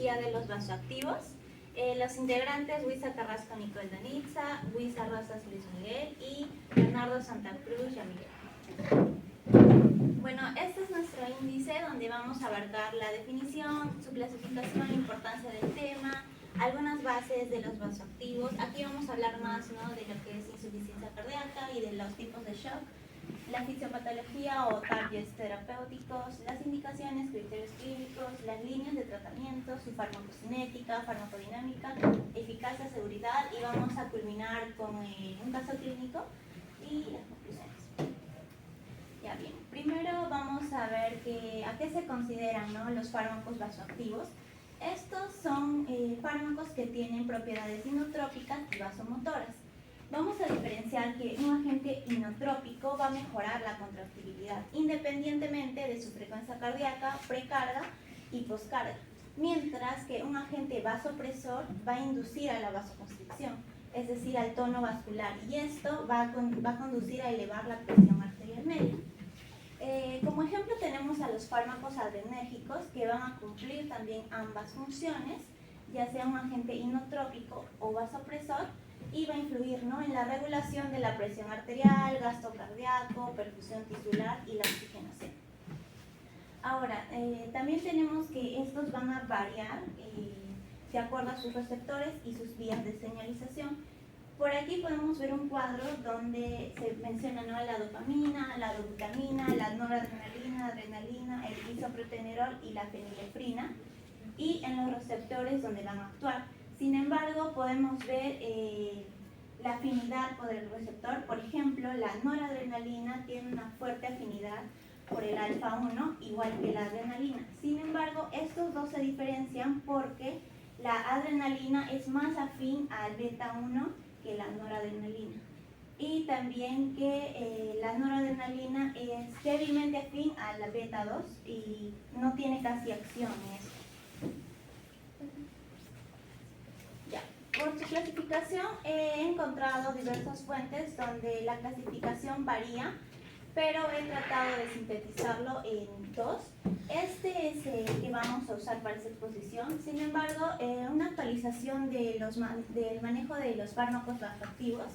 Patología de los Vasoactivos. Los integrantes: Luisa Carrasco Nicole Danitza, Luisa Rosas Luis Miguel y Leonardo Santa Cruz Yamil. Bueno, este es nuestro índice donde vamos a abarcar la definición, su clasificación, la importancia del tema, algunas bases de los vasoactivos. Aquí vamos a hablar más, ¿no?, de lo que es insuficiencia cardíaca y de los tipos de shock, la fisiopatología o targets terapéuticos, las indicaciones, criterios clínicos, las líneas de tratamiento, su farmacocinética, farmacodinámica, eficacia, seguridad, y vamos a culminar con un caso clínico y las conclusiones. Ya bien, primero vamos a ver a qué se consideran, ¿no?, los fármacos vasoactivos. Estos son fármacos que tienen propiedades inotrópicas y vasomotoras. Vamos a diferenciar que un agente inotrópico va a mejorar la contractibilidad independientemente de su frecuencia cardíaca, precarga y poscarga, mientras que un agente vasopresor va a inducir a la vasoconstricción, es decir, al tono vascular, y esto va a conducir a elevar la presión arterial media. Como ejemplo tenemos a los fármacos adrenérgicos, que van a cumplir también ambas funciones, ya sea un agente inotrópico o vasopresor, y va a influir, ¿no?, en la regulación de la presión arterial, gasto cardíaco, perfusión tisular y la oxigenación. Ahora, también tenemos que estos van a variar de acuerdo a sus receptores y sus vías de señalización. Por aquí podemos ver un cuadro donde se menciona, ¿no?, la dopamina, la dobutamina, la noradrenalina, adrenalina, el isoprotenerol y la fenilefrina, y en los receptores donde van a actuar. Sin embargo, podemos ver la afinidad por el receptor. Por ejemplo, la noradrenalina tiene una fuerte afinidad por el alfa-1, igual que la adrenalina. Sin embargo, estos dos se diferencian porque la adrenalina es más afín al beta-1 que la noradrenalina. Y también que la noradrenalina es débilmente afín a la beta-2 y no tiene casi acción en esto. Por su clasificación he encontrado diversas fuentes donde la clasificación varía, pero he tratado de sintetizarlo en dos. Este es el que vamos a usar para esta exposición. Sin embargo, una actualización del manejo de los fármacos vasoactivos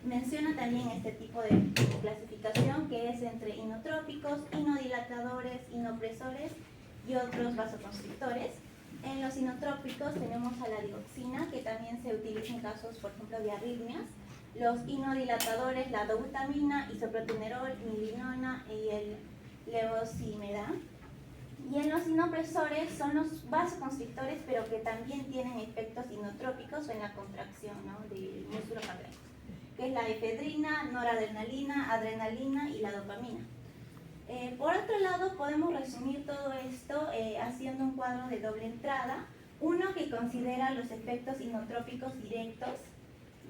menciona también este tipo de clasificación, que es entre inotrópicos, inodilatadores, inopresores y otros vasoconstrictores. En los inotrópicos tenemos a la digoxina, que también se utiliza en casos, por ejemplo, de arritmias. Los inodilatadores, la dobutamina, isoprotenerol, milinona y el levosimendan. Y en los inopresores son los vasoconstrictores, pero que también tienen efectos inotrópicos o en la contracción, ¿no?, del músculo cardíaco, que es la efedrina, noradrenalina, adrenalina y la dopamina. Por otro lado, podemos resumir todo esto haciendo un cuadro de doble entrada. Uno que considera los efectos inotrópicos directos,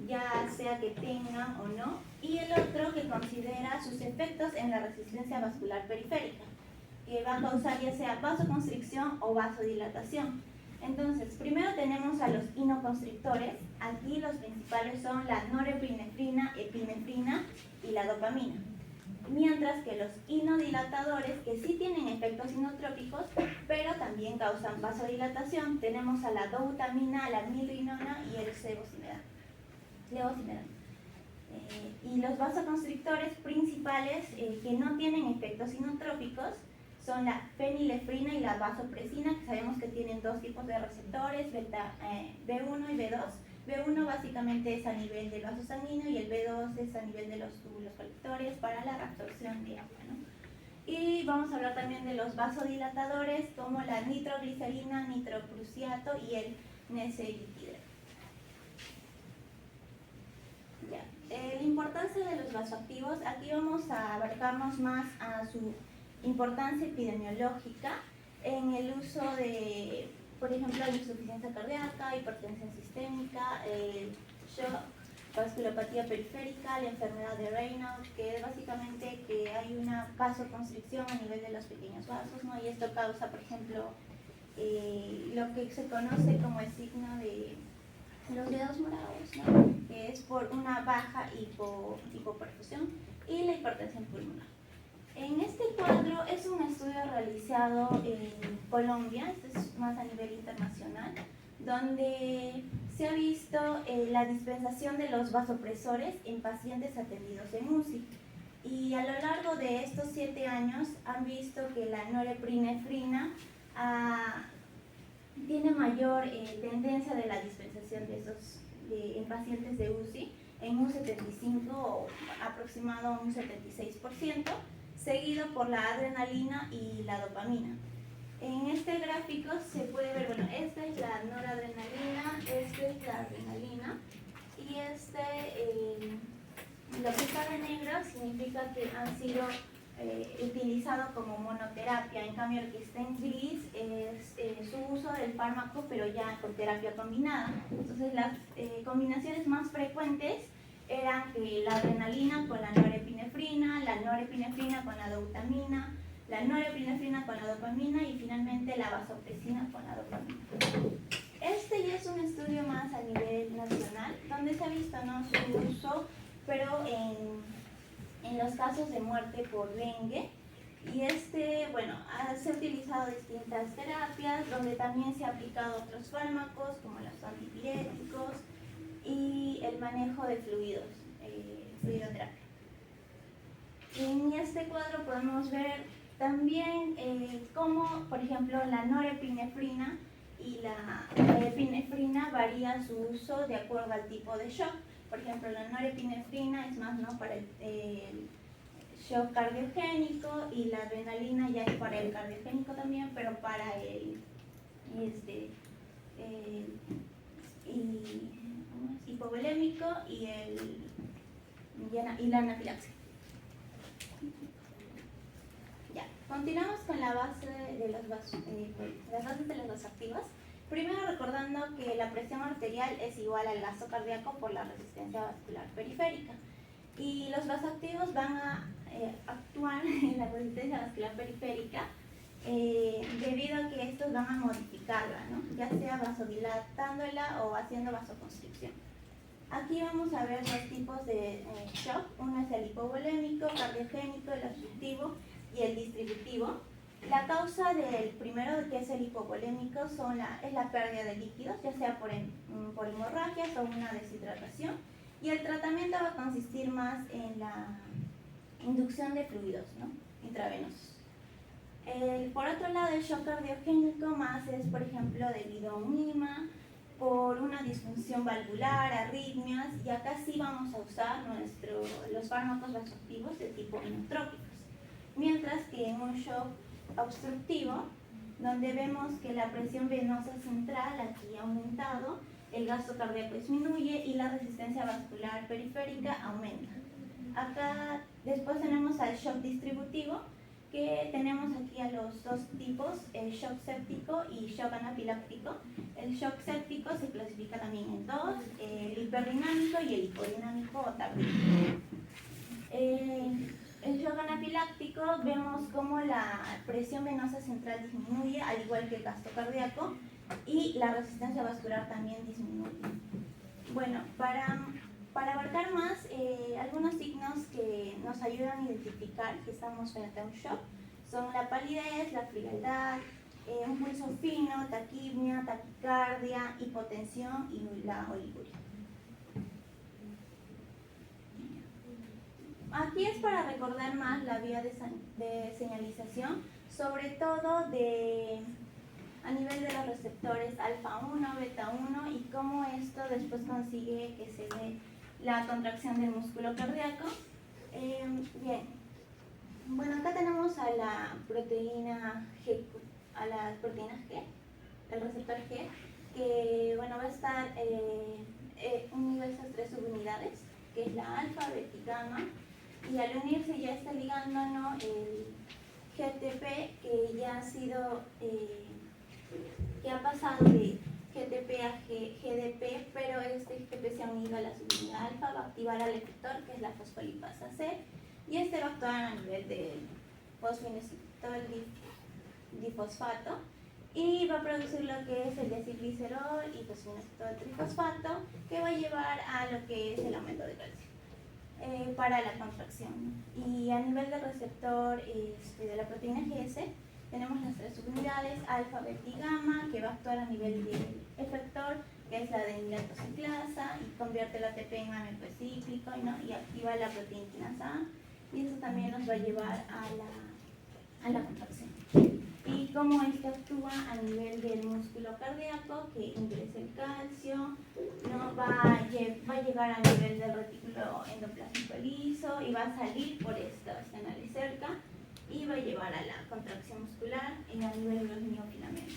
ya sea que tengan o no, y el otro que considera sus efectos en la resistencia vascular periférica, que va a causar ya sea vasoconstricción o vasodilatación. Entonces, primero tenemos a los inoconstrictores. Aquí los principales son la norepinefrina, epinefrina y la dopamina. Mientras que los inodilatadores, que sí tienen efectos inotrópicos, pero también causan vasodilatación, tenemos a la dobutamina, la milrinona y el levosimendan. Y los vasoconstrictores principales que no tienen efectos inotrópicos son la fenilefrina y la vasopresina, que sabemos que tienen dos tipos de receptores, B1 y B2. B1 básicamente es a nivel del vaso sanguíneo y el B2 es a nivel de los túbulos colectores para la reabsorción de agua, ¿no? Y vamos a hablar también de los vasodilatadores como la nitroglicerina, nitroprusiato y el neselicidra. La importancia de los vasoactivos, aquí vamos a abarcarnos más a su importancia epidemiológica en el uso de, por ejemplo, la insuficiencia cardíaca, hipertensión sistémica, shock, vasculopatía periférica, la enfermedad de Raynaud, que es básicamente que hay una vasoconstricción a nivel de los pequeños vasos, ¿no? Y esto causa, por ejemplo, lo que se conoce como el signo de los dedos morados, ¿no?, que es por una baja hipoperfusión, y la hipertensión pulmonar. En este cuadro es un estudio realizado en Colombia, este es más a nivel internacional, donde se ha visto la dispensación de los vasopresores en pacientes atendidos en UCI. Y a lo largo de estos 7 años han visto que la norepinefrina tiene mayor tendencia de la dispensación en pacientes de UCI, en un 75 o aproximado un 76%, seguido por la adrenalina y la dopamina. En este gráfico se puede ver, bueno, esta es la noradrenalina, esta es la adrenalina, y lo que está de negro significa que han sido utilizados como monoterapia. En cambio, el que está en gris es su uso del fármaco, pero ya con terapia combinada. Entonces, las combinaciones más frecuentes eran la adrenalina con la norepinefrina con la dobutamina, la norepinefrina con la dopamina y finalmente la vasopresina con la dopamina. Este ya es un estudio más a nivel nacional, donde se ha visto, ¿no?, su uso, pero en los casos de muerte por dengue. Y bueno, se han utilizado distintas terapias, donde también se ha aplicado otros fármacos, como los antipiréticos y el manejo de fluidos, fluidoterapia. En este cuadro podemos ver también cómo, por ejemplo, la norepinefrina y la epinefrina varía su uso de acuerdo al tipo de shock. Por ejemplo, la norepinefrina es más, ¿no?, para el shock cardiogénico, y la adrenalina ya es para el cardiogénico también, pero para el hipovolémico y la anafilaxia. Ya, continuamos con la base de las bases de los vasoactivos. Primero, recordando que la presión arterial es igual al gasto cardíaco por la resistencia vascular periférica. Y los vasoactivos van a actuar en la resistencia vascular periférica debido a que estos van a modificarla, ¿no?, ya sea vasodilatándola o haciendo vasoconstricción. Aquí vamos a ver los tipos de shock. Uno es el hipovolémico, cardiogénico, el obstructivo y el distributivo. La causa del primero, que es el hipovolémico, es la pérdida de líquidos, ya sea por hemorragias o una deshidratación. Y el tratamiento va a consistir más en la inducción de fluidos, ¿no?, intravenosos. Por otro lado, el shock cardiogénico más es, por ejemplo, debido a un IMA, por una disfunción valvular, arritmias, y acá sí vamos a usar los fármacos vasoactivos de tipo inotrópicos. Mientras que en un shock obstructivo, donde vemos que la presión venosa central aquí ha aumentado, el gasto cardíaco disminuye y la resistencia vascular periférica aumenta. Acá después tenemos al shock distributivo, que tenemos aquí a los dos tipos, el shock séptico y shock anafiláctico. El shock séptico se clasifica también en dos, el hiperdinámico y el hipodinámico o tardío. El shock anafiláctico, vemos cómo la presión venosa central disminuye, al igual que el gasto cardíaco, y la resistencia vascular también disminuye. Bueno, para abarcar más, algunos signos que nos ayudan a identificar que estamos frente a un shock son la palidez, la frialdad, un pulso fino, taquipnia, taquicardia, hipotensión y la oliguria. Aquí es para recordar más la vía de señalización, sobre todo a nivel de los receptores alfa 1, beta 1, y cómo esto después consigue que se dé la contracción del músculo cardíaco. Bien, bueno, acá tenemos a la proteína G, el receptor G, que bueno, va a estar unido a esas tres subunidades, que es la alfa, beta y gamma, y al unirse ya está ligando, ¿no?, el GTP, que ya ha sido, que ha pasado de GTP a GDP, pero este GTP se ha unido a la subunidad alfa, va a activar al efector, que es la fosfolipasa C, y este va a actuar a nivel del fosfoinositol difosfato, y va a producir lo que es el deacilglicerol y fosfoinositol trifosfato, que va a llevar a lo que es el aumento de calcio. para la contracción. Y a nivel del receptor de la proteína GS, tenemos las tres subunidades, alfa, beta y gamma, que va a actuar a nivel del efector, que es la adenilatoxiclasa, y convierte el ATP en AMP cíclico, ¿no? Y activa la proteína quinasa A, y eso también nos va a llevar a la contracción. Y cómo esto actúa a nivel del músculo cardíaco, que ingresa el calcio, ¿no? va a llegar a nivel del retículo endoplasmático liso y va a salir por estos canales cerca y va a llevar a la contracción muscular a nivel de los miofilamentos.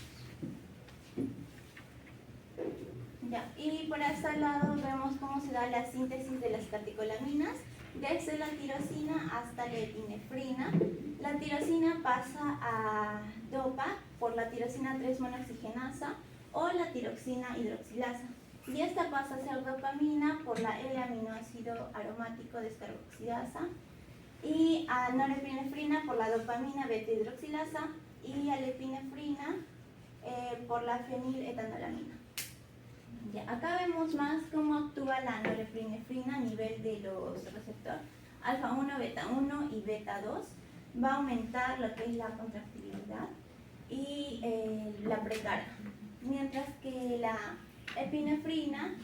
Ya, y por este lado vemos cómo se da la síntesis de las catecolaminas, desde la tirosina hasta la epinefrina. La tirosina pasa a DOPA por la tirosina 3-monooxigenasa o la tiroxina hidroxilasa. Y esta pasa a ser dopamina por la L-aminoácido aromático descarboxilasa, y a norepinefrina por la dopamina beta-hidroxilasa, y a la epinefrina por la feniletonolamina. Ya, acá vemos más cómo actúa la norepinefrina a nivel de los receptores alfa 1, beta 1 y beta 2. Va a aumentar lo que es la contractibilidad y la precarga, mientras que la epinefrina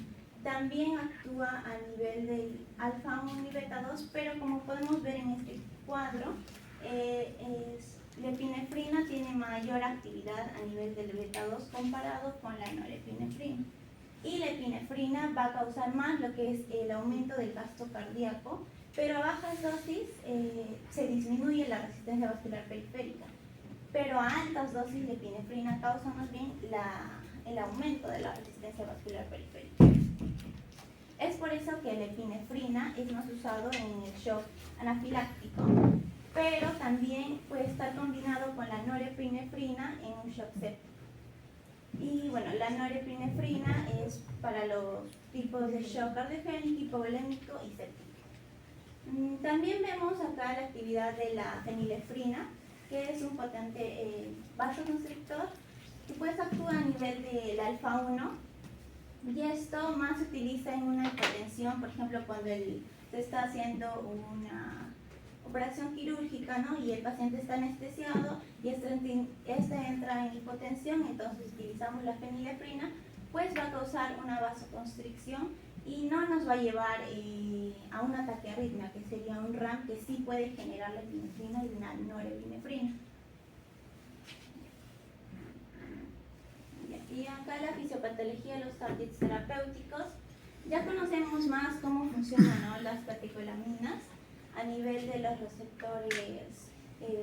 también actúa a nivel del alfa 1 y beta 2, pero como podemos ver en este cuadro, la epinefrina tiene mayor actividad a nivel del beta 2 comparado con la norepinefrina. Y la epinefrina va a causar más lo que es el aumento del gasto cardíaco, pero a bajas dosis se disminuye la resistencia vascular periférica. Pero a altas dosis de epinefrina causa más bien el aumento de la resistencia vascular periférica. Es por eso que la epinefrina es más usado en el shock anafiláctico, pero también puede estar combinado con la norepinefrina en un shock séptico. Y bueno, la norepinefrina es para los tipos de shock cardiogénico, hipovolémico y séptico. También vemos acá la actividad de la fenilefrina, que es un potente vasoconstrictor que pues actúa a nivel del alfa 1, y esto más se utiliza en una hipotensión, por ejemplo cuando se está haciendo una operación quirúrgica, ¿no? Y el paciente está anestesiado y este entra en hipotensión, entonces utilizamos la fenilefrina, pues va a causar una vasoconstricción y no nos va a llevar a una taquiarritmia, que sería un RAM que sí puede generar la epinefrina y la norepinefrina. Y acá la fisiopatología de los targets terapéuticos. Ya conocemos más cómo funcionan, ¿no?, las catecolaminas a nivel de los receptores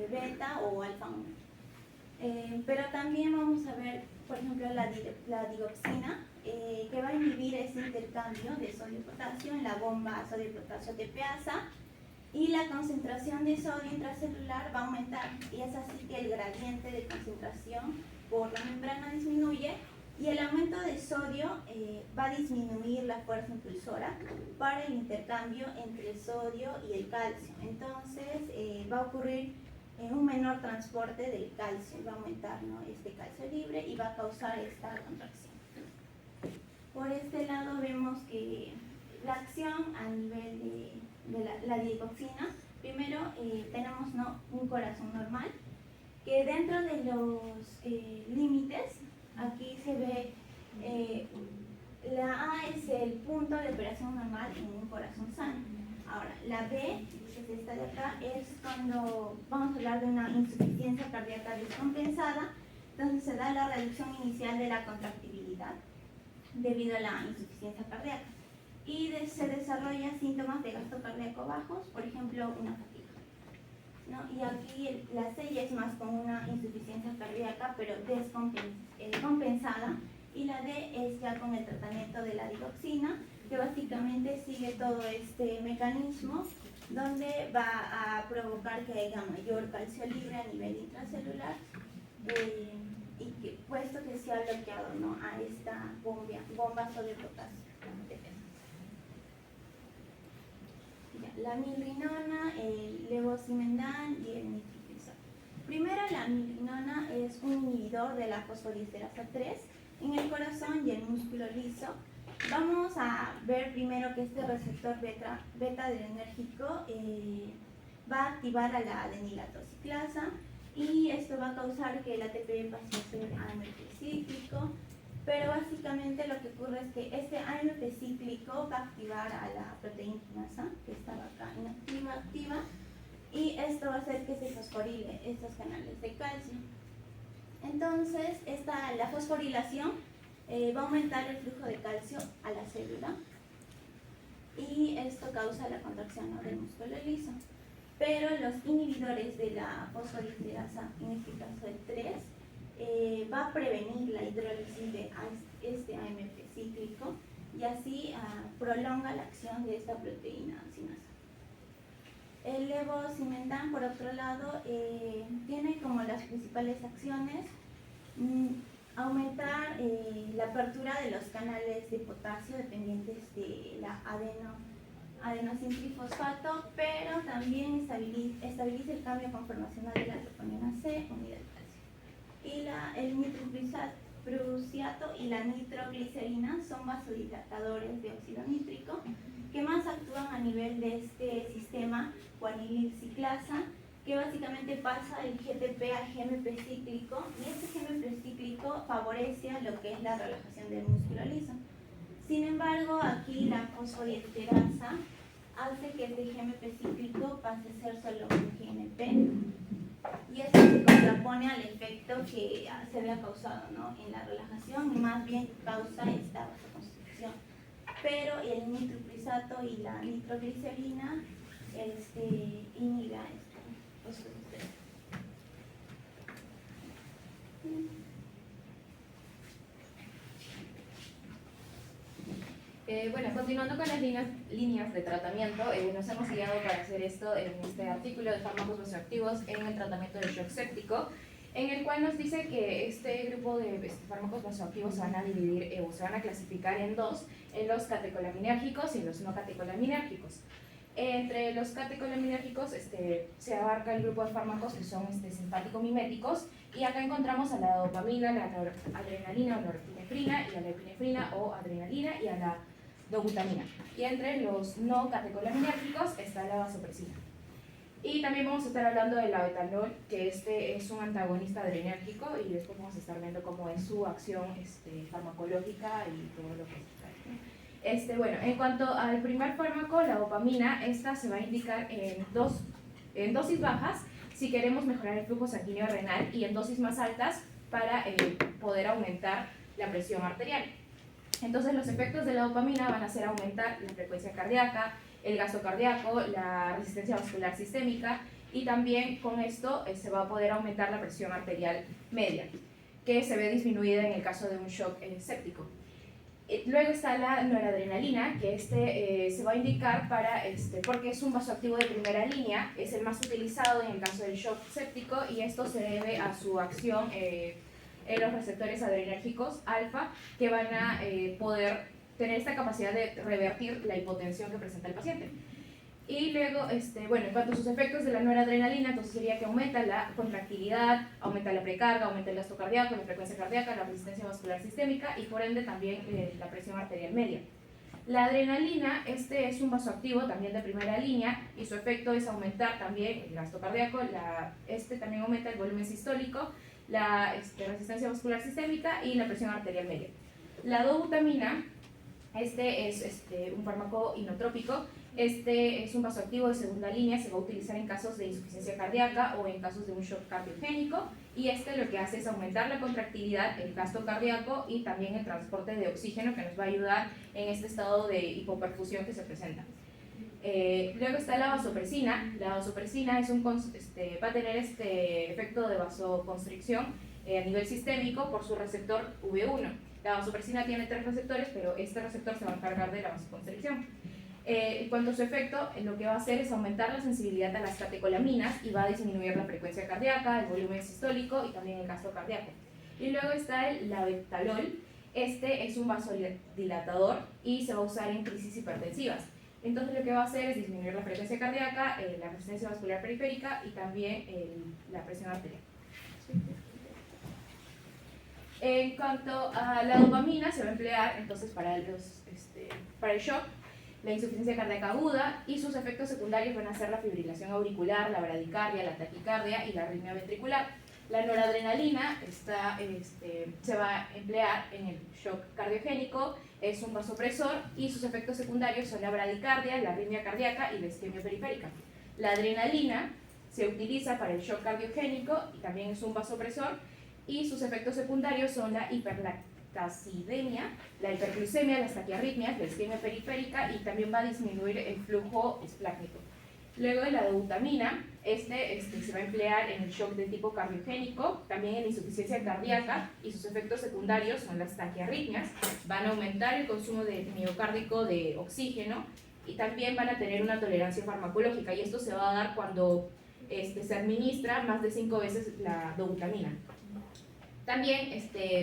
beta o alfa 1. Pero también vamos a ver, por ejemplo, la digoxina, que va a inhibir ese intercambio de sodio-potasio en la bomba sodio-potasio tepeasa, y la concentración de sodio intracelular va a aumentar, y es así que el gradiente de concentración por la membrana disminuye, y el aumento de sodio va a disminuir la fuerza impulsora para el intercambio entre el sodio y el calcio. Entonces va a ocurrir un menor transporte del calcio, va a aumentar, ¿no?, este calcio libre y va a causar esta contracción. Por este lado vemos que la acción a nivel de la digoxina, primero tenemos, ¿no?, un corazón normal, que dentro de los límites, aquí se ve, la A es el punto de operación normal en un corazón sano. Ahora, la B, que es esta de acá, es cuando vamos a hablar de una insuficiencia cardíaca descompensada. Entonces se da la reducción inicial de la contractibilidad debido a la insuficiencia cardíaca. Y se desarrollan síntomas de gasto cardíaco bajos, por ejemplo, una fatiga, ¿no? Y aquí la C ya es más con una insuficiencia cardíaca, pero compensada, y la D es ya con el tratamiento de la digoxina, que básicamente sigue todo este mecanismo donde va a provocar que haya mayor calcio libre a nivel intracelular, y que, puesto que se ha bloqueado, ¿no?, a esta bomba sodio-potasio. La milrinona, el levosimendan y el nifiprazol. Primero, la milrinona es un inhibidor de la fosfodiesterasa 3 en el corazón y el músculo liso, Vamos a ver primero que este receptor beta adrenérgico va a activar a la adenilatociclasa y esto va a causar que el ATP pase a ser AMP cíclico, pero básicamente lo que ocurre es que este AMP cíclico va a activar a la proteína quinasa, que estaba acá activa, y esto va a hacer que se fosforile estos canales de calcio. Entonces, la fosforilación va a aumentar el flujo de calcio a la célula y esto causa la contracción, ¿no?, del músculo liso. Pero los inhibidores de la fosfodiesterasa, en este caso el 3, va a prevenir la hidrólisis de este AMP cíclico y así prolonga la acción de esta proteína sinasa. El levosimendan, por otro lado, tiene como las principales acciones aumentar la apertura de los canales de potasio dependientes de la adenosintrifosfato, pero también estabiliza el cambio conformacional de la troponina C unida al calcio. Y el nitroprusiato y la nitroglicerina son vasodilatadores de óxido nítrico que más actúan a nivel de este sistema guanilil ciclasa, que básicamente pasa el GTP al GMP cíclico, y este GMP cíclico favorece a lo que es la relajación del músculo liso. Sin embargo, aquí la fosfodiesterasa hace que este GMP cíclico pase a ser solo un GNP, y esto se contrapone al efecto que se había causado, ¿no?, en la relajación, y más bien causa esta vasoconstricción. Pero el nitroprusiato y la nitroglicerina inhiben esta fosfodiesterasa. Bueno, continuando con las líneas de tratamiento, nos hemos guiado para hacer esto en este artículo de fármacos vasoactivos en el tratamiento del shock séptico, en el cual nos dice que este grupo de fármacos vasoactivos se van a dividir o se van a clasificar en dos, en los catecolaminérgicos y en los no catecolaminérgicos. Entre los catecolaminérgicos se abarca el grupo de fármacos que son simpático-miméticos, y acá encontramos a la dopamina, la adrenalina o norepinefrina, y a la epinefrina o adrenalina, y a la dobutamina. Y entre los no catecolaminérgicos está la vasopresina. Y también vamos a estar hablando del labetalol, que es un antagonista adrenérgico, y después vamos a estar viendo cómo es su acción farmacológica y todo lo que está. Bueno, en cuanto al primer fármaco, la dopamina, esta se va a indicar en dosis bajas si queremos mejorar el flujo sanguíneo renal, y en dosis más altas para poder aumentar la presión arterial. Entonces, los efectos de la dopamina van a ser aumentar la frecuencia cardíaca, el gasto cardíaco, la resistencia vascular sistémica, y también con esto se va a poder aumentar la presión arterial media, que se ve disminuida en el caso de un shock séptico. Luego está la noradrenalina, que se va a indicar porque es un vasoactivo de primera línea, es el más utilizado en el caso del shock séptico, y esto se debe a su acción en los receptores adrenérgicos alfa, que van a poder tener esta capacidad de revertir la hipotensión que presenta el paciente. Y luego, bueno, en cuanto a sus efectos de la noradrenalina, entonces sería que aumenta la contractilidad, aumenta la precarga, aumenta el gasto cardíaco, la frecuencia cardíaca, la resistencia vascular sistémica, y por ende también la presión arterial media. La adrenalina, es un vasoactivo también de primera línea, y su efecto es aumentar también el gasto cardíaco, también aumenta el volumen sistólico, la resistencia vascular sistémica y la presión arterial media. La dobutamina, es un fármaco inotrópico. Es un vasoactivo de segunda línea, se va a utilizar en casos de insuficiencia cardíaca o en casos de un shock cardiogénico, y lo que hace es aumentar la contractilidad, el gasto cardíaco y también el transporte de oxígeno, que nos va a ayudar en este estado de hipoperfusión que se presenta. Luego está la vasopresina. La vasopresina va a tener efecto de vasoconstricción a nivel sistémico por su receptor V1. La vasopresina tiene 3 receptores, pero este receptor se va a encargar de la vasoconstricción. Cuando su efecto lo que va a hacer es aumentar la sensibilidad a las catecolaminas, y va a disminuir la frecuencia cardíaca, el volumen sistólico y también el gasto cardíaco. Y luego está el labetalol. Es un vasodilatador y se va a usar en crisis hipertensivas. Entonces, lo que va a hacer es disminuir la frecuencia cardíaca, la resistencia vascular periférica y también la presión arterial. En cuanto a la dopamina, se va a emplear entonces para el shock, la insuficiencia cardíaca aguda, y sus efectos secundarios van a ser la fibrilación auricular, la bradicardia, la taquicardia y la arritmia ventricular. La noradrenalina se va a emplear en el shock cardiogénico, es un vasopresor y sus efectos secundarios son la bradicardia, la arritmia cardíaca y la isquemia periférica. La adrenalina se utiliza para el shock cardiogénico y también es un vasopresor, y sus efectos secundarios son la hiperlactacidemia, la hiperglucemia, las taquiarritmias, la isquemia periférica, y también va a disminuir el flujo esplácnico. Luego de la dobutamina, se va a emplear en el shock de tipo cardiogénico, también en la insuficiencia cardíaca, y sus efectos secundarios son las taquiarritmias, van a aumentar el consumo de miocárdico de oxígeno, y también van a tener una tolerancia farmacológica, y esto se va a dar cuando se administra más de 5 veces la dobutamina. También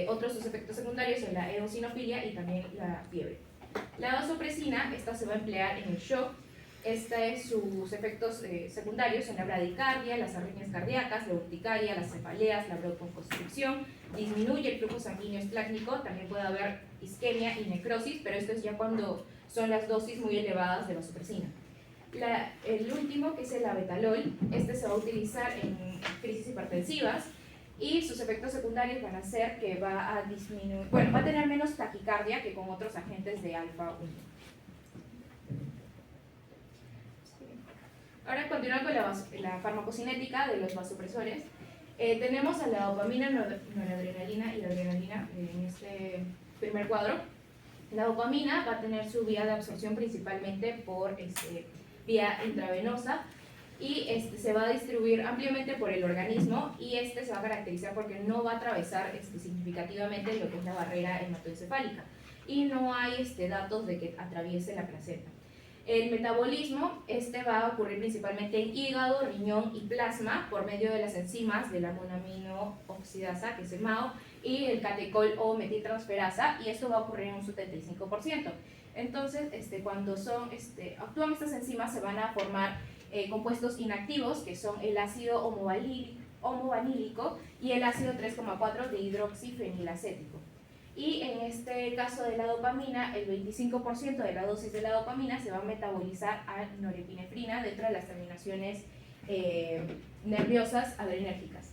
otros sus efectos secundarios son la eosinofilia y también la fiebre. La vasopresina, esta se va a emplear en el shock. Sus efectos secundarios son la bradicardia, las arritmias cardíacas, la urticaria, las cefaleas, la broncoconstricción, disminuye el flujo sanguíneo esplácnico, también puede haber isquemia y necrosis, pero esto es ya cuando son las dosis muy elevadas de vasopresina. El último, que es el abetalol, se va a utilizar en crisis hipertensivas, y sus efectos secundarios van a ser que va a disminuir, va a tener menos taquicardia que con otros agentes de alfa 1. Ahora continuando con la farmacocinética de los vasopresores, tenemos a la dopamina, noradrenalina y la adrenalina en este primer cuadro. La dopamina va a tener su vía de absorción principalmente por vía intravenosa, y se va a distribuir ampliamente por el organismo, y se va a caracterizar porque no va a atravesar significativamente lo que es la barrera hematoencefálica, y no hay datos de que atraviese la placenta. El metabolismo va a ocurrir principalmente en hígado, riñón y plasma por medio de las enzimas de la monoaminooxidasa, que es el MAO, y el catecol o metiltransferasa, y esto va a ocurrir en un 75%. Entonces, cuando actúan estas enzimas, se van a formar compuestos inactivos, que son el ácido homovanílico y el ácido 3,4 de hidroxifenilacético. Y en este caso de la dopamina, el 25% de la dosis de la dopamina se va a metabolizar a norepinefrina dentro de las terminaciones nerviosas adrenérgicas.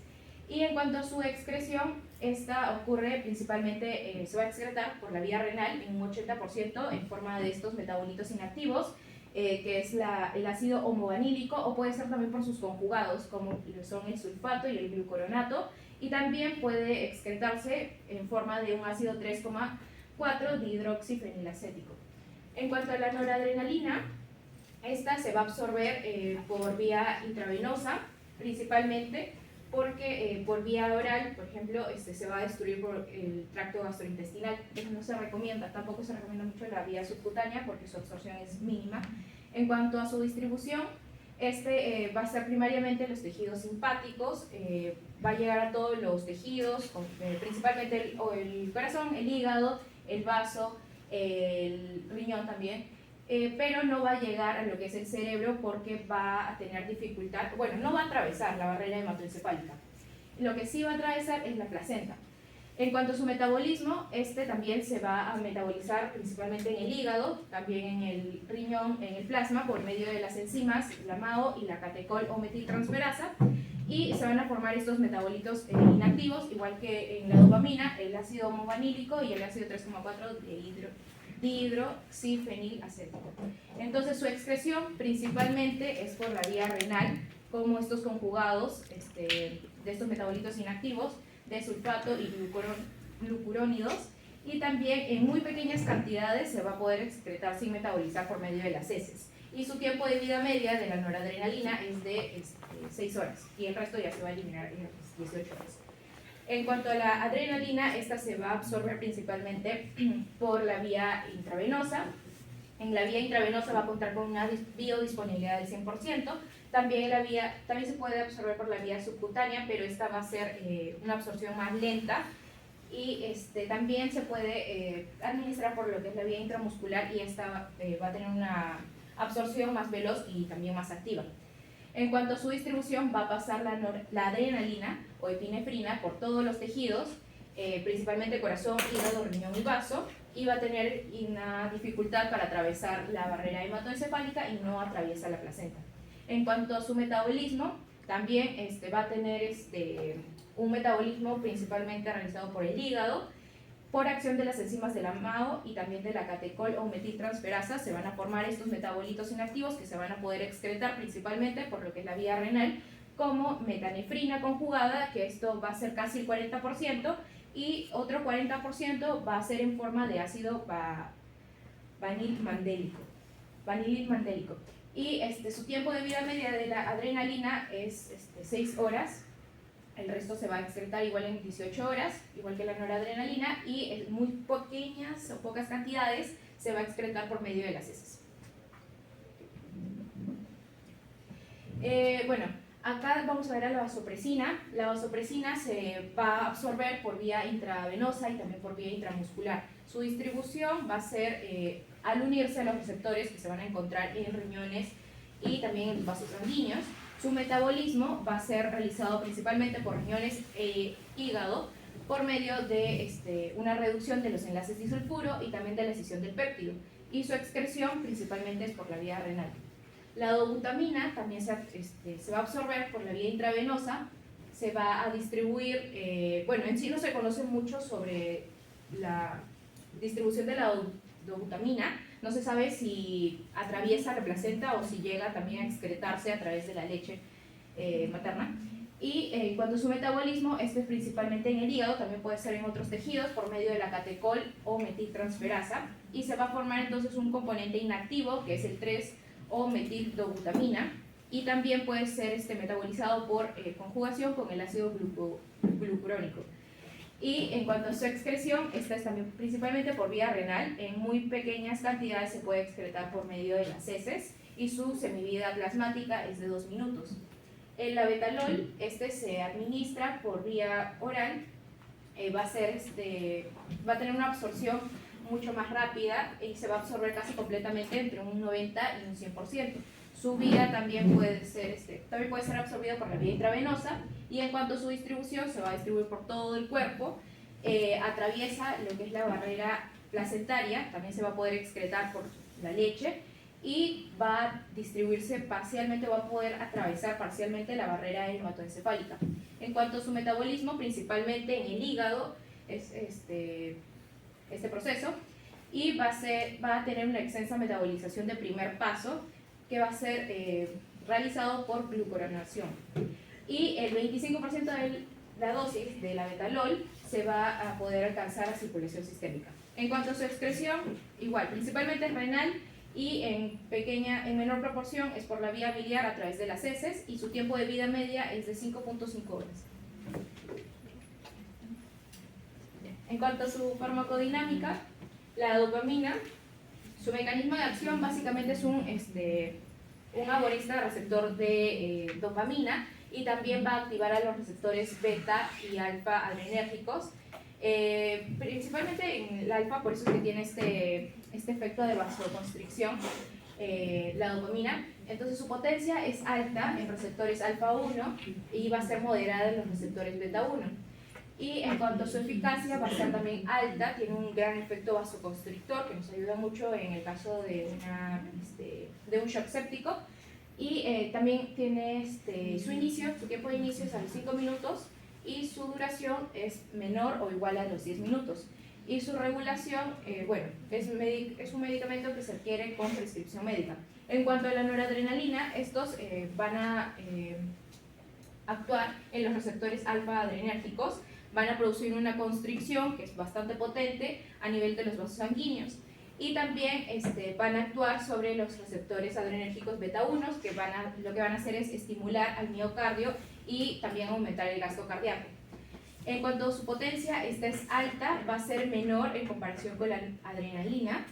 Y en cuanto a su excreción, esta ocurre principalmente, se va a excretar por la vía renal en un 80% en forma de estos metabolitos inactivos, que es el ácido homovanílico, o puede ser también por sus conjugados, como son el sulfato y el glucoronato, y también puede excretarse en forma de un ácido 3,4 dihidroxifenilacético. En cuanto a la noradrenalina, esta se va a absorber por vía intravenosa, principalmente porque por vía oral, por ejemplo, se va a destruir por el tracto gastrointestinal. Eso no se recomienda, tampoco se recomienda mucho la vía subcutánea porque su absorción es mínima. En cuanto a su distribución, va a ser primariamente en los tejidos simpáticos, va a llegar a todos los tejidos, principalmente el corazón, el hígado, el vaso, el riñón también, pero no va a llegar a lo que es el cerebro porque va a tener dificultad, no va a atravesar la barrera hematoencefálica. Lo que sí va a atravesar es la placenta. En cuanto a su metabolismo, también se va a metabolizar principalmente en el hígado, también en el riñón, en el plasma, por medio de las enzimas, la MAO y la catecol o metiltransferasa, y se van a formar estos metabolitos inactivos, igual que en la dopamina, el ácido homovanílico y el ácido 3,4 dihidroxifenilacético. Entonces su excreción principalmente es por la vía renal, como estos conjugados de estos metabolitos inactivos, de sulfato y glucurónidos, y también en muy pequeñas cantidades se va a poder excretar sin metabolizar por medio de las heces. Y su tiempo de vida media de la noradrenalina es de 6 horas, y el resto ya se va a eliminar en 18 horas. En cuanto a la adrenalina, esta se va a absorber principalmente por la vía intravenosa. En la vía intravenosa va a contar con una biodisponibilidad del 100%. También se puede absorber por la vía subcutánea, pero esta va a ser una absorción más lenta. Y también se puede administrar por lo que es la vía intramuscular, y esta va a tener una absorción más veloz y también más activa. En cuanto a su distribución, va a pasar la adrenalina o epinefrina por todos los tejidos, principalmente corazón, hígado, riñón y vaso, y va a tener una dificultad para atravesar la barrera hematoencefálica y no atraviesa la placenta. En cuanto a su metabolismo, también va a tener un metabolismo principalmente realizado por el hígado, por acción de las enzimas de la MAO y también de la catecol o metiltransferasa. Se van a formar estos metabolitos inactivos que se van a poder excretar principalmente por lo que es la vía renal, como metanefrina conjugada, que esto va a ser casi el 40%, y otro 40% va a ser en forma de ácido vanilmandélico. Y su tiempo de vida media de la adrenalina es 6 horas. El resto se va a excretar igual en 18 horas, igual que la noradrenalina, y en muy pequeñas o pocas cantidades se va a excretar por medio de las heces. Bueno, acá vamos a ver a la vasopresina. La vasopresina se va a absorber por vía intravenosa y también por vía intramuscular. Su distribución va a ser al unirse a los receptores que se van a encontrar en riñones y también en vasos sanguíneos. Su metabolismo va a ser realizado principalmente por riñones e hígado por medio de una reducción de los enlaces disulfuro y también de la escisión del péptido. Y su excreción principalmente es por la vía renal. La dobutamina también se va a absorber por la vía intravenosa, se va a distribuir, bueno, en sí no se conoce mucho sobre la distribución de la dobutamina. No se sabe si atraviesa la placenta o si llega también a excretarse a través de la leche materna. Y en cuanto a su metabolismo, este es principalmente en el hígado, también puede ser en otros tejidos por medio de la catecol o metiltransferasa, y se va a formar entonces un componente inactivo que es el 3 o metildobutamina, y también puede ser metabolizado por conjugación con el ácido glucurónico. Y en cuanto a su excreción, esta es también principalmente por vía renal. En muy pequeñas cantidades se puede excretar por medio de las heces y su semivida plasmática es de 2 minutos. El labetalol, se administra por vía oral, va a tener una absorción mucho más rápida y se va a absorber casi completamente entre un 90 y un 100%. Su vía también puede ser absorbido por la vía intravenosa, y en cuanto a su distribución se va a distribuir por todo el cuerpo, atraviesa lo que es la barrera placentaria, también se va a poder excretar por la leche y va a distribuirse parcialmente, va a poder atravesar parcialmente la barrera hematoencefálica. En cuanto a su metabolismo, principalmente en el hígado es este proceso, y va a tener una extensa metabolización de primer paso que va a ser realizado por glucuranación. Y el 25% de la dosis de labetalol se va a poder alcanzar a circulación sistémica. En cuanto a su excreción, igual, principalmente es renal y en menor proporción es por la vía biliar a través de las heces, y su tiempo de vida media es de 5.5 horas. En cuanto a su farmacodinámica, la dopamina, su mecanismo de acción básicamente es un agonista receptor de dopamina, y también va a activar a los receptores beta y alfa adrenérgicos, principalmente en el alfa, por eso es que tiene este efecto de vasoconstricción, la dopamina. Entonces su potencia es alta en receptores alfa 1 y va a ser moderada en los receptores beta 1. Y en cuanto a su eficacia, va a ser también alta, tiene un gran efecto vasoconstrictor que nos ayuda mucho en el caso de un shock séptico. Y también tiene su tiempo de inicio es a los 5 minutos y su duración es menor o igual a los 10 minutos. Y su regulación, es un medicamento que se adquiere con prescripción médica. En cuanto a la noradrenalina, estos van a actuar en los receptores alfa adrenérgicos, van a producir una constricción que es bastante potente a nivel de los vasos sanguíneos, y también van a actuar sobre los receptores adrenérgicos beta 1, que lo que van a hacer es estimular al miocardio y también aumentar el gasto cardíaco. En cuanto a su potencia, esta es alta, va a ser menor en comparación con la adrenalina,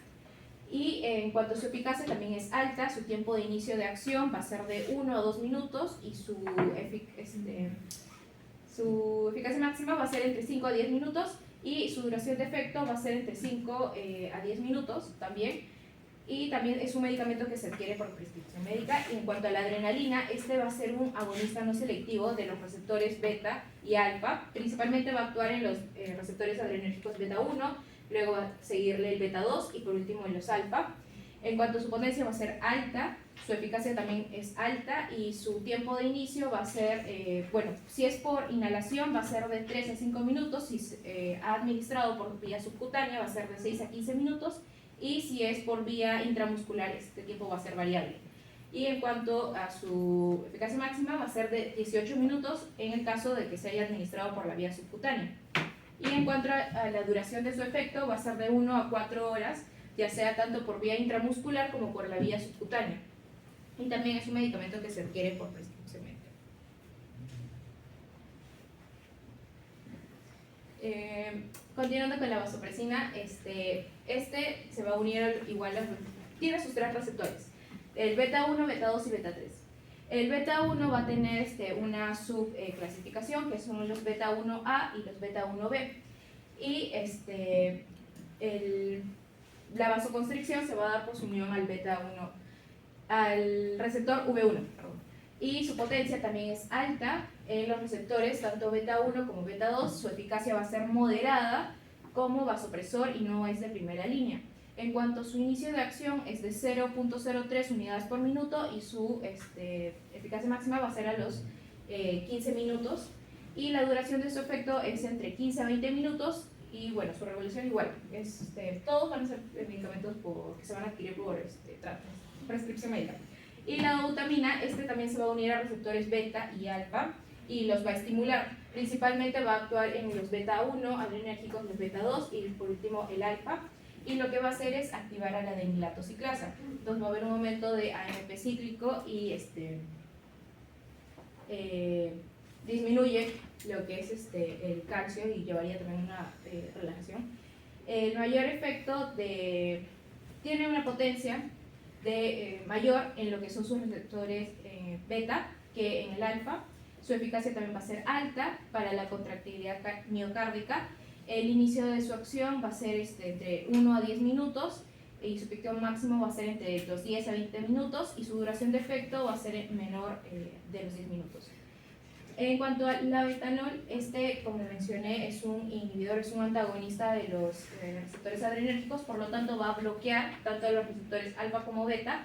y en cuanto a su eficacia también es alta, su tiempo de inicio de acción va a ser de 1 a 2 minutos y su eficacia máxima va a ser entre 5 a 10 minutos, y su duración de efecto va a ser entre 5 a 10 minutos también, y también es un medicamento que se adquiere por prescripción médica. Y en cuanto a la adrenalina, va a ser un agonista no selectivo de los receptores beta y alfa. Principalmente va a actuar en los receptores adrenérgicos beta 1, luego va a seguirle el beta 2 y por último en los alfa. En cuanto a su potencia va a ser alta, su eficacia también es alta y su tiempo de inicio va a ser, bueno, si es por inhalación va a ser de 3 a 5 minutos, si ha administrado por vía subcutánea va a ser de 6 a 15 minutos y si es por vía intramuscular este tiempo va a ser variable. Y en cuanto a su eficacia máxima va a ser de 18 minutos en el caso de que se haya administrado por la vía subcutánea. Y en cuanto a la duración de su efecto va a ser de 1 a 4 horas, ya sea tanto por vía intramuscular como por la vía subcutánea. Y también es un medicamento que se adquiere por prescripción médica. Continuando con la vasopresina, este se va a unir igual, tiene sus 3 receptores, el beta 1, beta 2 y beta 3. El beta 1 va a tener una subclasificación, que son los beta 1A y los beta 1B. Y la vasoconstricción se va a dar por su unión al beta 1, al receptor V1, perdón. Y su potencia también es alta en los receptores, tanto beta 1 como beta 2. Su eficacia va a ser moderada como vasopresor y no es de primera línea. En cuanto a su inicio de acción es de 0.03 unidades por minuto y su eficacia máxima va a ser a los 15 minutos. Y la duración de su efecto es entre 15 a 20 minutos. Y bueno, su regulación igual, todos van a ser medicamentos que se van a adquirir por prescripción médica. Y la dobutamina, también se va a unir a receptores beta y alfa y los va a estimular. Principalmente va a actuar en los beta 1, adrenérgicos, los beta 2 y por último el alfa. Y lo que va a hacer es activar a la adenilatociclasa. Entonces va a haber un momento de AMP cíclico y disminuye lo que es el calcio y llevaría también una relajación. El mayor efecto tiene una potencia mayor en lo que son sus receptores beta que en el alfa. Su eficacia también va a ser alta para la contractilidad miocárdica. El inicio de su acción va a ser entre 1 a 10 minutos y su pico máximo va a ser entre los 10 a 20 minutos y su duración de efecto va a ser menor de los 10 minutos. En cuanto al labetalol, como mencioné, es un inhibidor, es un antagonista de los receptores adrenérgicos, por lo tanto va a bloquear tanto los receptores alfa como beta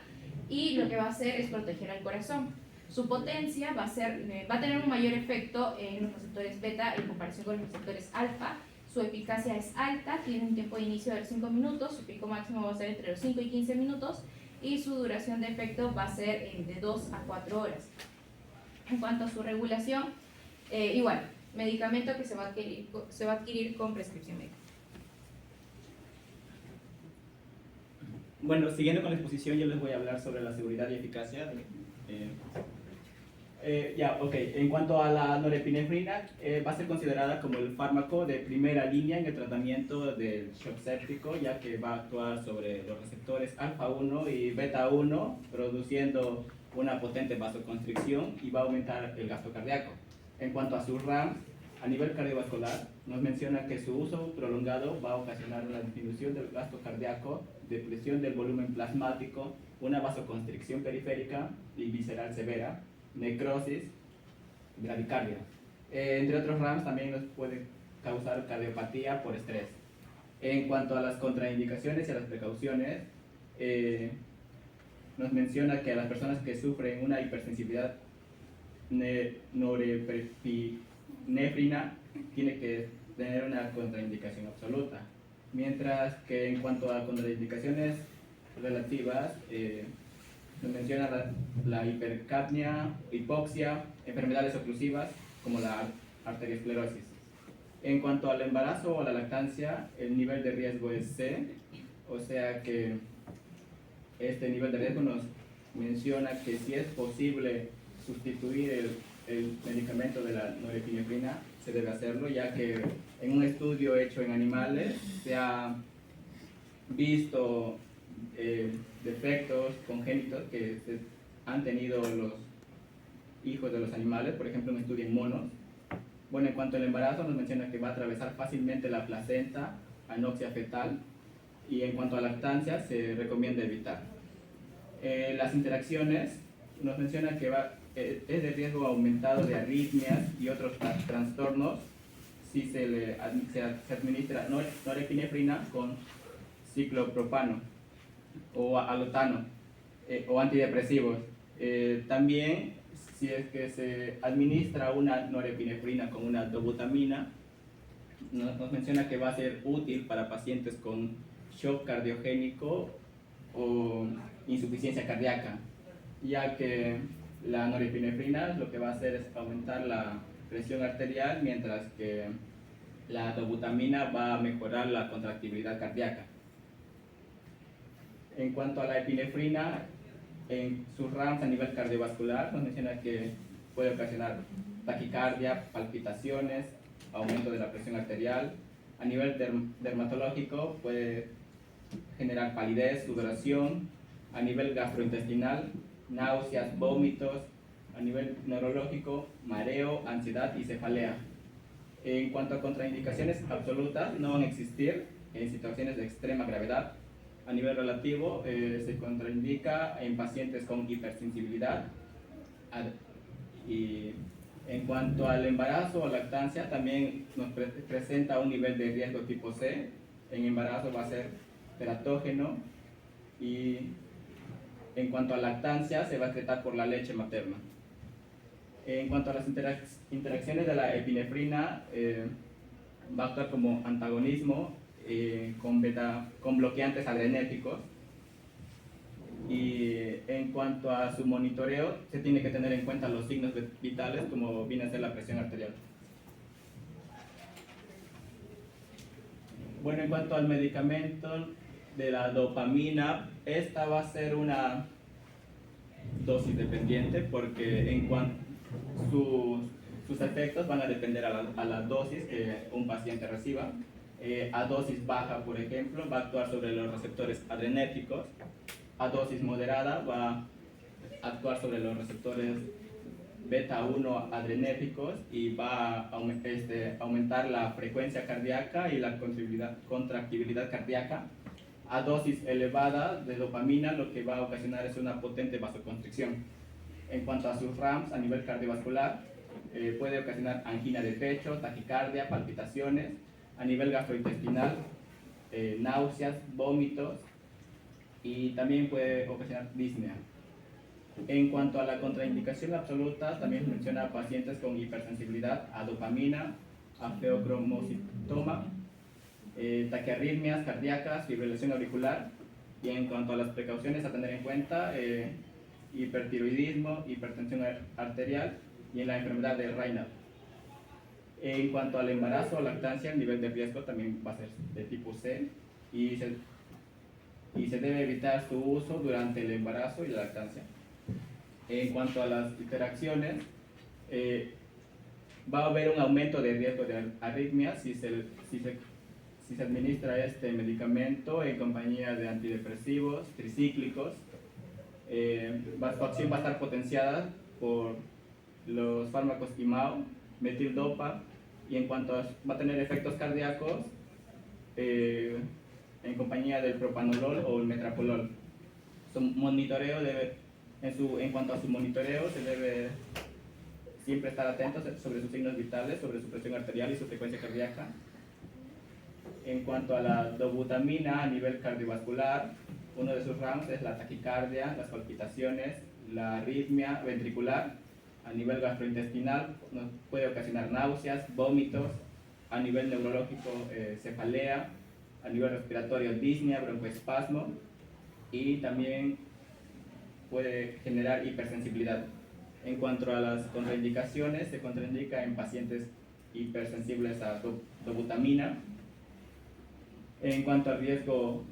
y lo que va a hacer es proteger al corazón. Su potencia va a tener un mayor efecto en los receptores beta en comparación con los receptores alfa. Su eficacia es alta, tiene un tiempo de inicio de 5 minutos, su pico máximo va a ser entre los 5 y 15 minutos y su duración de efecto va a ser de 2 a 4 horas. En cuanto a su regulación, igual, medicamento que se va a adquirir con prescripción médica. Bueno, siguiendo con la exposición, yo les voy a hablar sobre la seguridad y eficacia. En cuanto a la norepinefrina, va a ser considerada como el fármaco de primera línea en el tratamiento del shock séptico, ya que va a actuar sobre los receptores alfa 1 y beta 1, produciendo una potente vasoconstricción y va a aumentar el gasto cardíaco. En cuanto a sus RAMs, a nivel cardiovascular, nos menciona que su uso prolongado va a ocasionar una disminución del gasto cardíaco, depresión del volumen plasmático, una vasoconstricción periférica y visceral severa, necrosis, bradicardia. Entre otros RAMs también nos puede causar cardiopatía por estrés. En cuanto a las contraindicaciones y a las precauciones, nos menciona que a las personas que sufren una hipersensibilidad norepinefrina tiene que tener una contraindicación absoluta. Mientras que en cuanto a contraindicaciones relativas, nos menciona la hipercapnia, hipoxia, enfermedades oclusivas como la arteriosclerosis. En cuanto al embarazo o la lactancia, el nivel de riesgo es C, o sea que este nivel de riesgo nos menciona que si es posible sustituir el medicamento de la norepinefrina, se debe hacerlo, ya que en un estudio hecho en animales se ha visto defectos congénitos que han tenido los hijos de los animales, por ejemplo un estudio en monos. Bueno, en cuanto al embarazo nos menciona que va a atravesar fácilmente la placenta, anoxia fetal, y en cuanto a lactancia se recomienda evitar. Las interacciones nos menciona que es de riesgo aumentado de arritmias y otros trastornos si se administra norepinefrina con ciclopropano o alotano o antidepresivos. También, si es que se administra una norepinefrina con una dobutamina, nos menciona que va a ser útil para pacientes con shock cardiogénico o insuficiencia cardíaca, ya que la norepinefrina lo que va a hacer es aumentar la presión arterial, mientras que la dobutamina va a mejorar la contractibilidad cardíaca. En cuanto a la epinefrina, en sus RAMs a nivel cardiovascular, nos menciona que puede ocasionar taquicardia, palpitaciones, aumento de la presión arterial. A nivel dermatológico puede generar palidez, sudoración. A nivel gastrointestinal, náuseas, vómitos. A nivel neurológico, mareo, ansiedad y cefalea. En cuanto a contraindicaciones absolutas, no van a existir en situaciones de extrema gravedad. A nivel relativo, se contraindica en pacientes con hipersensibilidad. Y en cuanto al embarazo o lactancia, también nos presenta un nivel de riesgo tipo C. En embarazo va a ser teratógeno, y en cuanto a lactancia se va a tratar por la leche materna. En cuanto a las interacciones de la epinefrina, va a actuar como antagonismo con bloqueantes adrenérgicos. Y en cuanto a su monitoreo, se tiene que tener en cuenta los signos vitales, como viene a ser la presión arterial. Bueno, en cuanto al medicamento de la dopamina, esta va a ser una dosis dependiente, porque en cuanto sus efectos van a depender a la dosis que un paciente reciba. A dosis baja, por ejemplo, va a actuar sobre los receptores adrenérgicos. A dosis moderada va a actuar sobre los receptores beta 1 adrenérgicos y va a aumentar la frecuencia cardíaca y la contractibilidad cardíaca. A dosis elevada de dopamina, lo que va a ocasionar es una potente vasoconstricción. En cuanto a sus RAMs a nivel cardiovascular, puede ocasionar angina de pecho, taquicardia, palpitaciones. A nivel gastrointestinal, náuseas, vómitos, y también puede ocasionar disnea. En cuanto a la contraindicación absoluta, también menciona pacientes con hipersensibilidad a dopamina, a feocromocitoma, taquiarritmias cardíacas, fibrilación auricular. Y en cuanto a las precauciones a tener en cuenta, hipertiroidismo, hipertensión arterial y en la enfermedad de Raynaud. En cuanto al embarazo o lactancia, el nivel de riesgo también va a ser de tipo C, y se debe evitar su uso durante el embarazo y la lactancia. En cuanto a las interacciones, va a haber un aumento de riesgo de arritmias si se administra este medicamento en compañía de antidepresivos tricíclicos. Su acción va a estar potenciada por los fármacos IMAO, metildopa, y en cuanto va a tener efectos cardíacos en compañía del propanolol o el metrapolol. En cuanto a su monitoreo, se debe siempre estar atentos sobre sus signos vitales, sobre su presión arterial y su frecuencia cardíaca. En cuanto a la dobutamina a nivel cardiovascular, uno de sus ramos es la taquicardia, las palpitaciones, la arritmia ventricular. A nivel gastrointestinal nos puede ocasionar náuseas, vómitos. A nivel neurológico, cefalea. A nivel respiratorio, disnea, broncoespasmo, y también puede generar hipersensibilidad. En cuanto a las contraindicaciones, se contraindica en pacientes hipersensibles a dobutamina. En cuanto al riesgo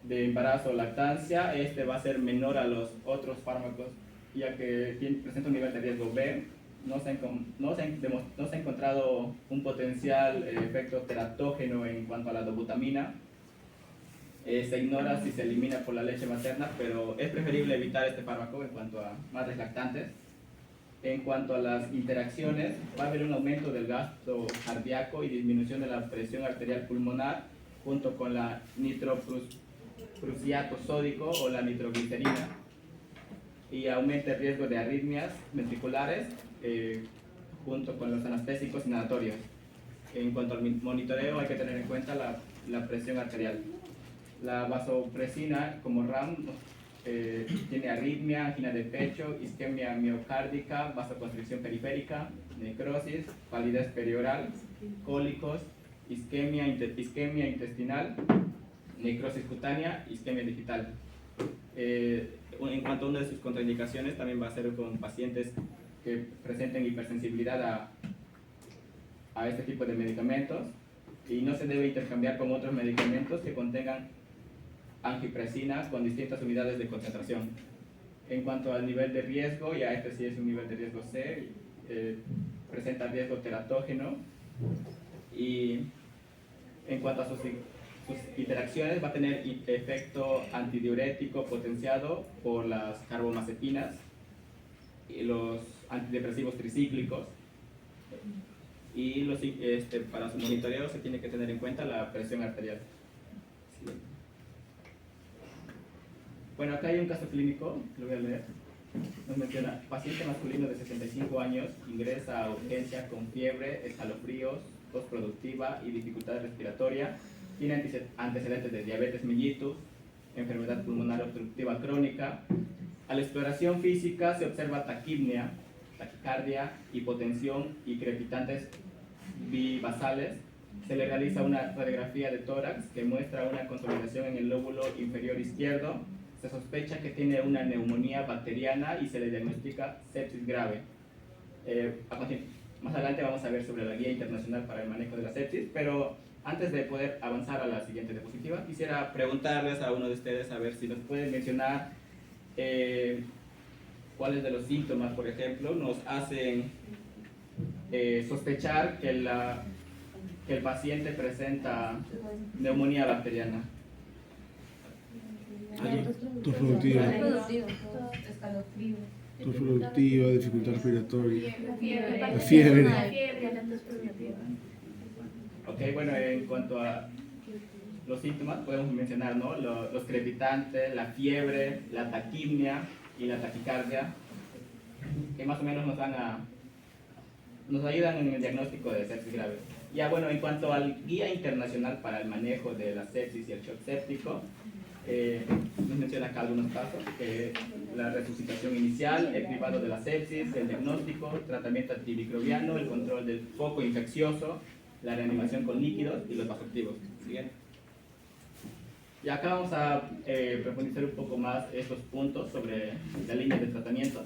de embarazo o lactancia, este va a ser menor a los otros fármacos, ya que presenta un nivel de riesgo B. No se ha encontrado un potencial efecto teratógeno en cuanto a la dobutamina. Se ignora si se elimina por la leche materna, pero es preferible evitar este fármaco en cuanto a madres lactantes. En cuanto a las interacciones, va a haber un aumento del gasto cardíaco y disminución de la presión arterial pulmonar, junto con la nitroprusiato sódico o la nitroglicerina. y aumenta el riesgo de arritmias ventriculares junto con los anestésicos inhalatorios. En cuanto al monitoreo, hay que tener en cuenta la presión arterial. La vasopresina, como RAM, tiene arritmia, angina de pecho, isquemia miocárdica, vasoconstricción periférica, necrosis, palidez perioral, cólicos, isquemia intestinal, necrosis cutánea, isquemia digital. En cuanto a una de sus contraindicaciones, también va a ser con pacientes que presenten hipersensibilidad a este tipo de medicamentos, y no se debe intercambiar con otros medicamentos que contengan angipresina con distintas unidades de concentración. En cuanto al nivel de riesgo, ya este sí es un nivel de riesgo C, presenta riesgo teratógeno, y en cuanto a sus interacciones, va a tener efecto antidiurético potenciado por las carbomazepinas y los antidepresivos tricíclicos. Y para su monitoreo se tiene que tener en cuenta la presión arterial. Bueno, acá hay un caso clínico, lo voy a leer. Nos menciona: paciente masculino de 65 años ingresa a urgencia con fiebre, escalofríos, tos productiva y dificultad respiratoria. Tiene antecedentes de diabetes mellitus, enfermedad pulmonar obstructiva crónica. A la exploración física se observa taquipnia, taquicardia, hipotensión y crepitantes bibasales. Se le realiza una radiografía de tórax que muestra una consolidación en el lóbulo inferior izquierdo. Se sospecha que tiene una neumonía bacteriana y se le diagnostica sepsis grave. Más adelante vamos a ver sobre la Guía Internacional para el Manejo de la Sepsis, pero antes de poder avanzar a la siguiente diapositiva, quisiera preguntarles a uno de ustedes a ver si nos pueden mencionar cuáles de los síntomas, por ejemplo, nos hacen sospechar que el paciente presenta neumonía bacteriana. Tos productiva, dificultad respiratoria, la fiebre. Ok, bueno, en cuanto a los síntomas, podemos mencionar, ¿no?, los crepitantes, la fiebre, la taquipnia y la taquicardia, que más o menos nos ayudan en el diagnóstico de sepsis grave. Ya, bueno, en cuanto al Guía Internacional para el Manejo de la Sepsis y el Shock Séptico, nos menciona acá algunos pasos: la resucitación inicial, el cribado de la sepsis, el diagnóstico, tratamiento antimicrobiano, el control del foco infeccioso, la reanimación con líquidos y los vasoactivos. Siguiente. Y acá vamos a profundizar un poco más estos puntos sobre la línea de tratamiento.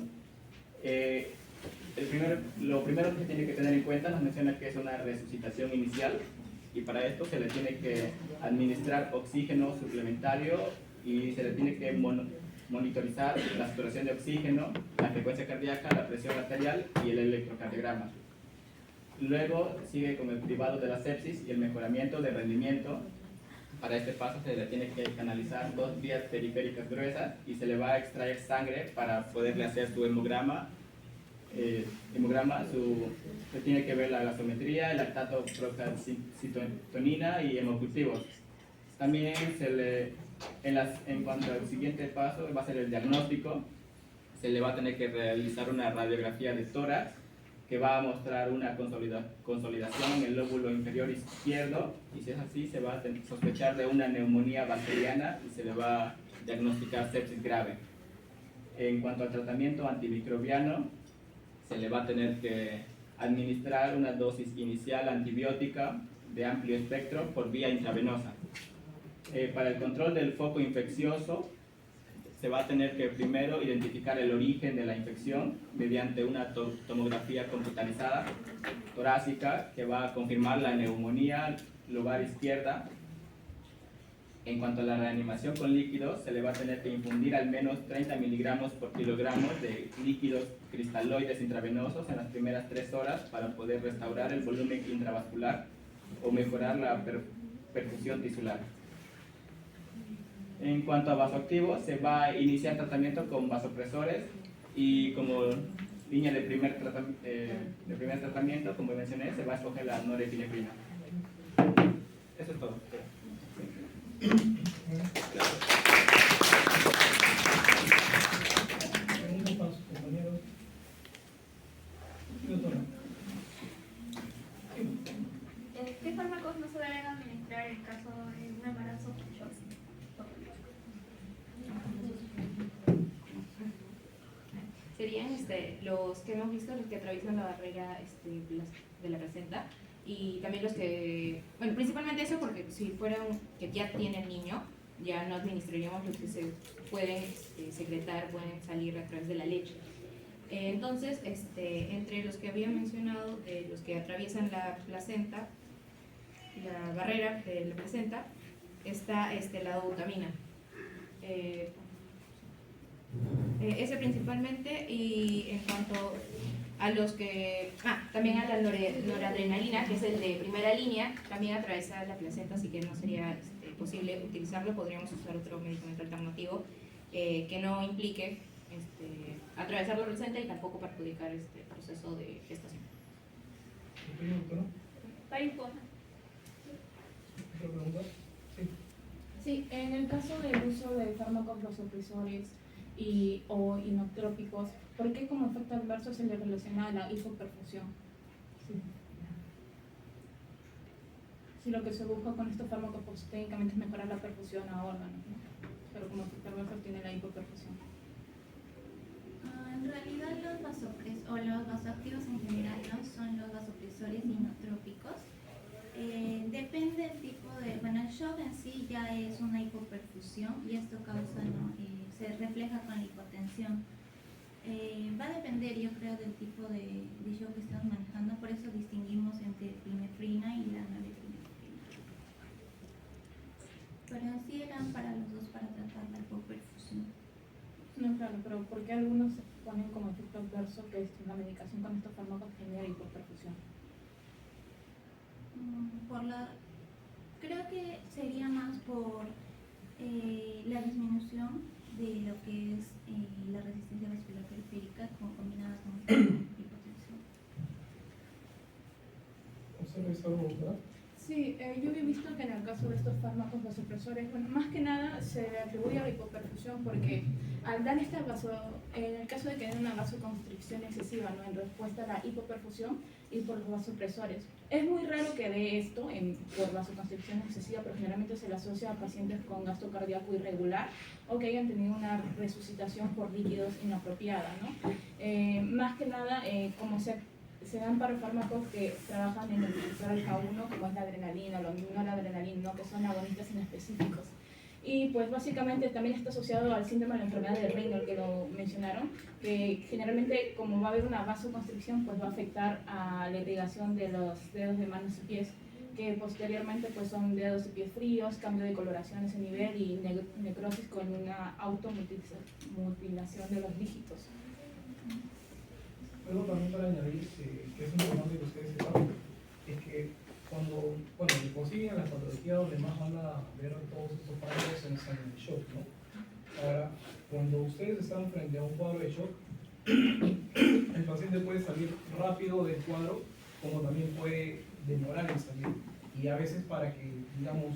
Lo primero que se tiene que tener en cuenta, nos menciona que es una resucitación inicial, y para esto se le tiene que administrar oxígeno suplementario y se le tiene que monitorizar la saturación de oxígeno, la frecuencia cardíaca, la presión arterial y el electrocardiograma. Luego sigue con el cribado de la sepsis y el mejoramiento de rendimiento. Para este paso se le tiene que canalizar 2 vías periféricas gruesas y se le va a extraer sangre para poderle hacer su hemograma. Se tiene que ver la gasometría, el lactato, procalcitonina y hemocultivos. También en cuanto al siguiente paso, va a ser el diagnóstico. Se le va a tener que realizar una radiografía de tórax que va a mostrar una consolidación en el lóbulo inferior izquierdo, y si es así se va a sospechar de una neumonía bacteriana y se le va a diagnosticar sepsis grave. En cuanto al tratamiento antimicrobiano, se le va a tener que administrar una dosis inicial antibiótica de amplio espectro por vía intravenosa. Para el control del foco infeccioso, se va a tener que primero identificar el origen de la infección mediante una tomografía computarizada torácica que va a confirmar la neumonía lobar izquierda. En cuanto a la reanimación con líquidos, se le va a tener que infundir al menos 30 miligramos por kilogramo de líquidos cristaloides intravenosos en las primeras 3 horas para poder restaurar el volumen intravascular o mejorar la perfusión tisular. En cuanto a vasoactivos, se va a iniciar tratamiento con vasopresores y como línea de primer tratamiento, como mencioné, se va a escoger la norepinefrina. Eso es todo. serían los que hemos visto, los que atraviesan la barrera de la placenta, y también los que, bueno, principalmente eso porque si fueran que ya tienen niño, ya no administraríamos los que se pueden secretar, pueden salir a través de la leche. Entonces, entre los que había mencionado, los que atraviesan la placenta, la barrera de la placenta, está la dobutamina. Ese principalmente, y en cuanto a los que, también a la noradrenalina, que es el de primera línea, también atraviesa la placenta, así que no sería posible utilizarlo, podríamos usar otro medicamento alternativo que no implique atravesar la placenta y tampoco perjudicar este proceso de gestación. ¿Otra pregunta? Sí. Sí, en el caso del uso de fármacos vasopresores o inotrópicos, ¿por qué como efecto adverso se le relaciona a la hipoperfusión? Sí. Si lo que se busca con estos fármacos pues, técnicamente es mejorar la perfusión a órganos, ¿no? Pero como efecto adverso tiene la hipoperfusión. En realidad los vasoactivos en general no son los vasopresores inotrópicos. Depende del tipo de... Bueno, el shock en sí ya es una hipoperfusión y esto causa, ¿no? Se refleja con la hipotensión. Va a depender, yo creo, del tipo de shock que estamos manejando, por eso distinguimos entre epinefrina y la norepinefrina. Pero en sí eran para los dos para tratar la hipoperfusión. No, claro, pero ¿por qué algunos ponen como efecto adverso que la medicación con estos fármacos genera hipoperfusión? Creo que sería más por la disminución de lo que es la resistencia vascular periférica combinada con hipotensión. ¿Usted revisó algo, verdad? Sí, yo he visto que en el caso de estos fármacos vasopresores, bueno, más que nada se le atribuye a la hipoperfusión porque al dar en el caso de que haya una vasoconstricción excesiva, ¿no? En respuesta a la hipoperfusión y por los vasopresores. Es muy raro que dé esto por vasoconstricción excesiva, pero generalmente se le asocia a pacientes con gasto cardíaco irregular o que hayan tenido una resucitación por líquidos inapropiada, ¿no? Más que nada, como se dan para fármacos que trabajan en el receptor alfa 1, como es la adrenalina, la noradrenalina, ¿no? Que son agonistas inespecíficos. Y pues básicamente también está asociado al síndrome de la enfermedad de Ringel, que lo mencionaron, que generalmente como va a haber una vasoconstricción, pues va a afectar a la irrigación de los dedos de manos y pies, que posteriormente pues son dedos y pies fríos, cambio de coloración a ese nivel y necrosis con una automutilación de los dígitos. Algo también para añadir, que es importante que ustedes sepan, es que cuando le consiguen las patologías donde más van a ver todos estos cuadros es en el shock, ¿no? Ahora, cuando ustedes están frente a un cuadro de shock, el paciente puede salir rápido del cuadro, como también puede demorar en salir. Y a veces para que, digamos,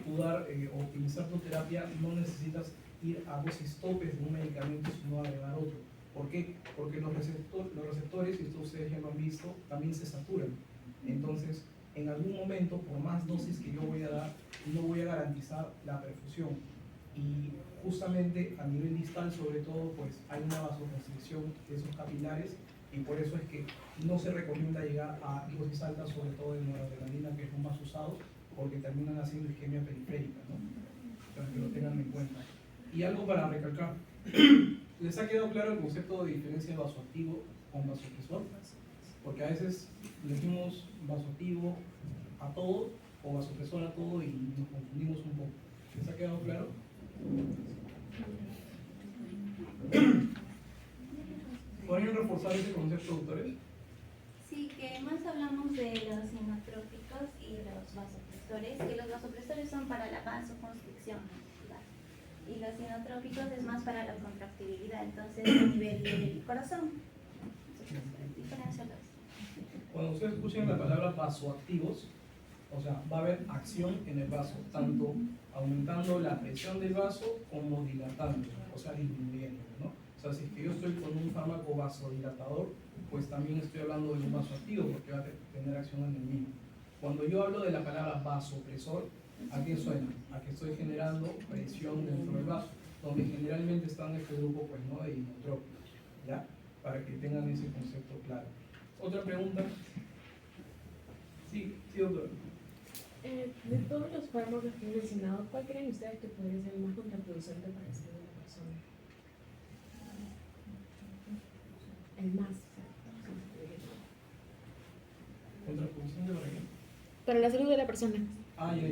tú dar o optimizar tu terapia, no necesitas ir a dosis topes de un medicamento, sino agregar otro. ¿Por qué? Porque los receptores, y esto ustedes ya lo han visto, también se saturan. Entonces, en algún momento, por más dosis que yo voy a dar, no voy a garantizar la perfusión. Y justamente a nivel distal, sobre todo, pues hay una vasoconstricción de esos capilares y por eso es que no se recomienda llegar a dosis altas, sobre todo de noradrenalina, que es lo más usado, porque terminan haciendo isquemia periférica, ¿no? Para que lo tengan en cuenta. Y algo para recalcar. ¿Les ha quedado claro el concepto de diferencia de vasoactivo con vasopresor? Porque a veces le decimos vasoactivo a todo o vasopresor a todo y nos confundimos un poco. ¿Les ha quedado claro? ¿Podrían reforzar ese concepto, doctores? Sí, que más hablamos de los inotrópicos y los vasopresores, que los vasopresores son para la vasoconstricción, ¿no? Y los inotrópicos es más para la contractibilidad, entonces a nivel del corazón. Cuando ustedes escuchen la palabra vasoactivos, o sea, va a haber acción en el vaso, tanto aumentando la presión del vaso como dilatando, o sea, disminuyendo, ¿no? O sea, si es que yo estoy con un fármaco vasodilatador, pues también estoy hablando de un vasoactivo porque va a tener acción en el mismo. Cuando yo hablo de la palabra vasopresor, ¿a qué suena? A que estoy generando presión dentro del vaso, donde generalmente están este grupo, pues, ¿no? De inotrópicos, ¿ya? para que tengan ese concepto claro. ¿Otra pregunta? Sí, doctor. De todos los fármacos que he mencionado, ¿cuál creen ustedes que podría ser el más contraproducente para la salud de la persona? El más. ¿Contraproducente para qué? Para la salud de la persona. Ah, ya.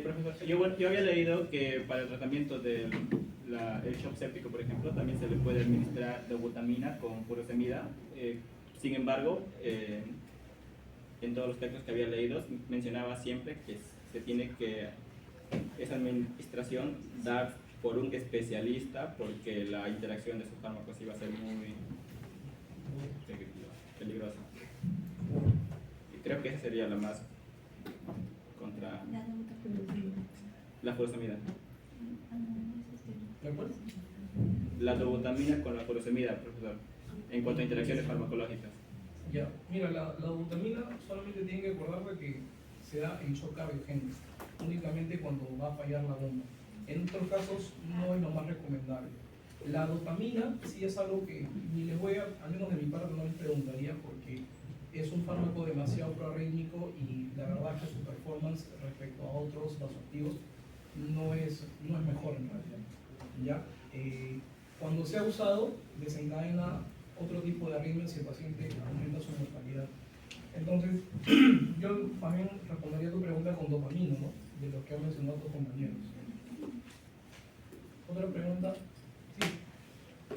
Profesor, yo había leído que para el tratamiento del shock séptico, por ejemplo, también se le puede administrar dobutamina con furosemida. Sin embargo, en todos los textos que había leído, mencionaba siempre que se tiene que esa administración dar por un especialista porque la interacción de esos fármacos iba a ser muy peligrosa. Y creo que esa sería la más contra la furosemida. ¿De acuerdo? La dobutamina con la furosemida, profesor, en cuanto a interacciones farmacológicas. Ya, mira, la dobutamina solamente tiene que acordarse que se da en shock cardiogénico, únicamente cuando va a fallar la bomba. En otros casos no es lo más recomendable. La dopamina sí es algo que ni les voy a, al menos de mi parte no les preguntaría porque es un fármaco demasiado proarrítmico y la verdad que su performance respecto a otros vasoactivos no es mejor en realidad. ¿Ya? Cuando se ha usado desencadena otro tipo de arritmias y el paciente aumenta su mortalidad. Entonces, yo también respondería a tu pregunta con dopamina, ¿no? De los que han mencionado tus compañeros. ¿Otra pregunta? Sí.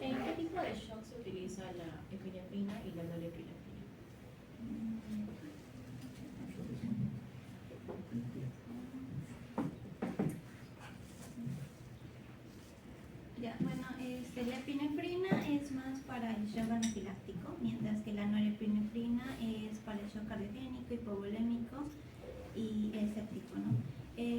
¿En qué tipo de shock se utiliza la epinefrina y la norepinefrina? Ya, bueno, la epinefrina es más para el shock anafiláctico, mientras que la norepinefrina es para el shock cardiogénico, hipovolémico y séptico, ¿no?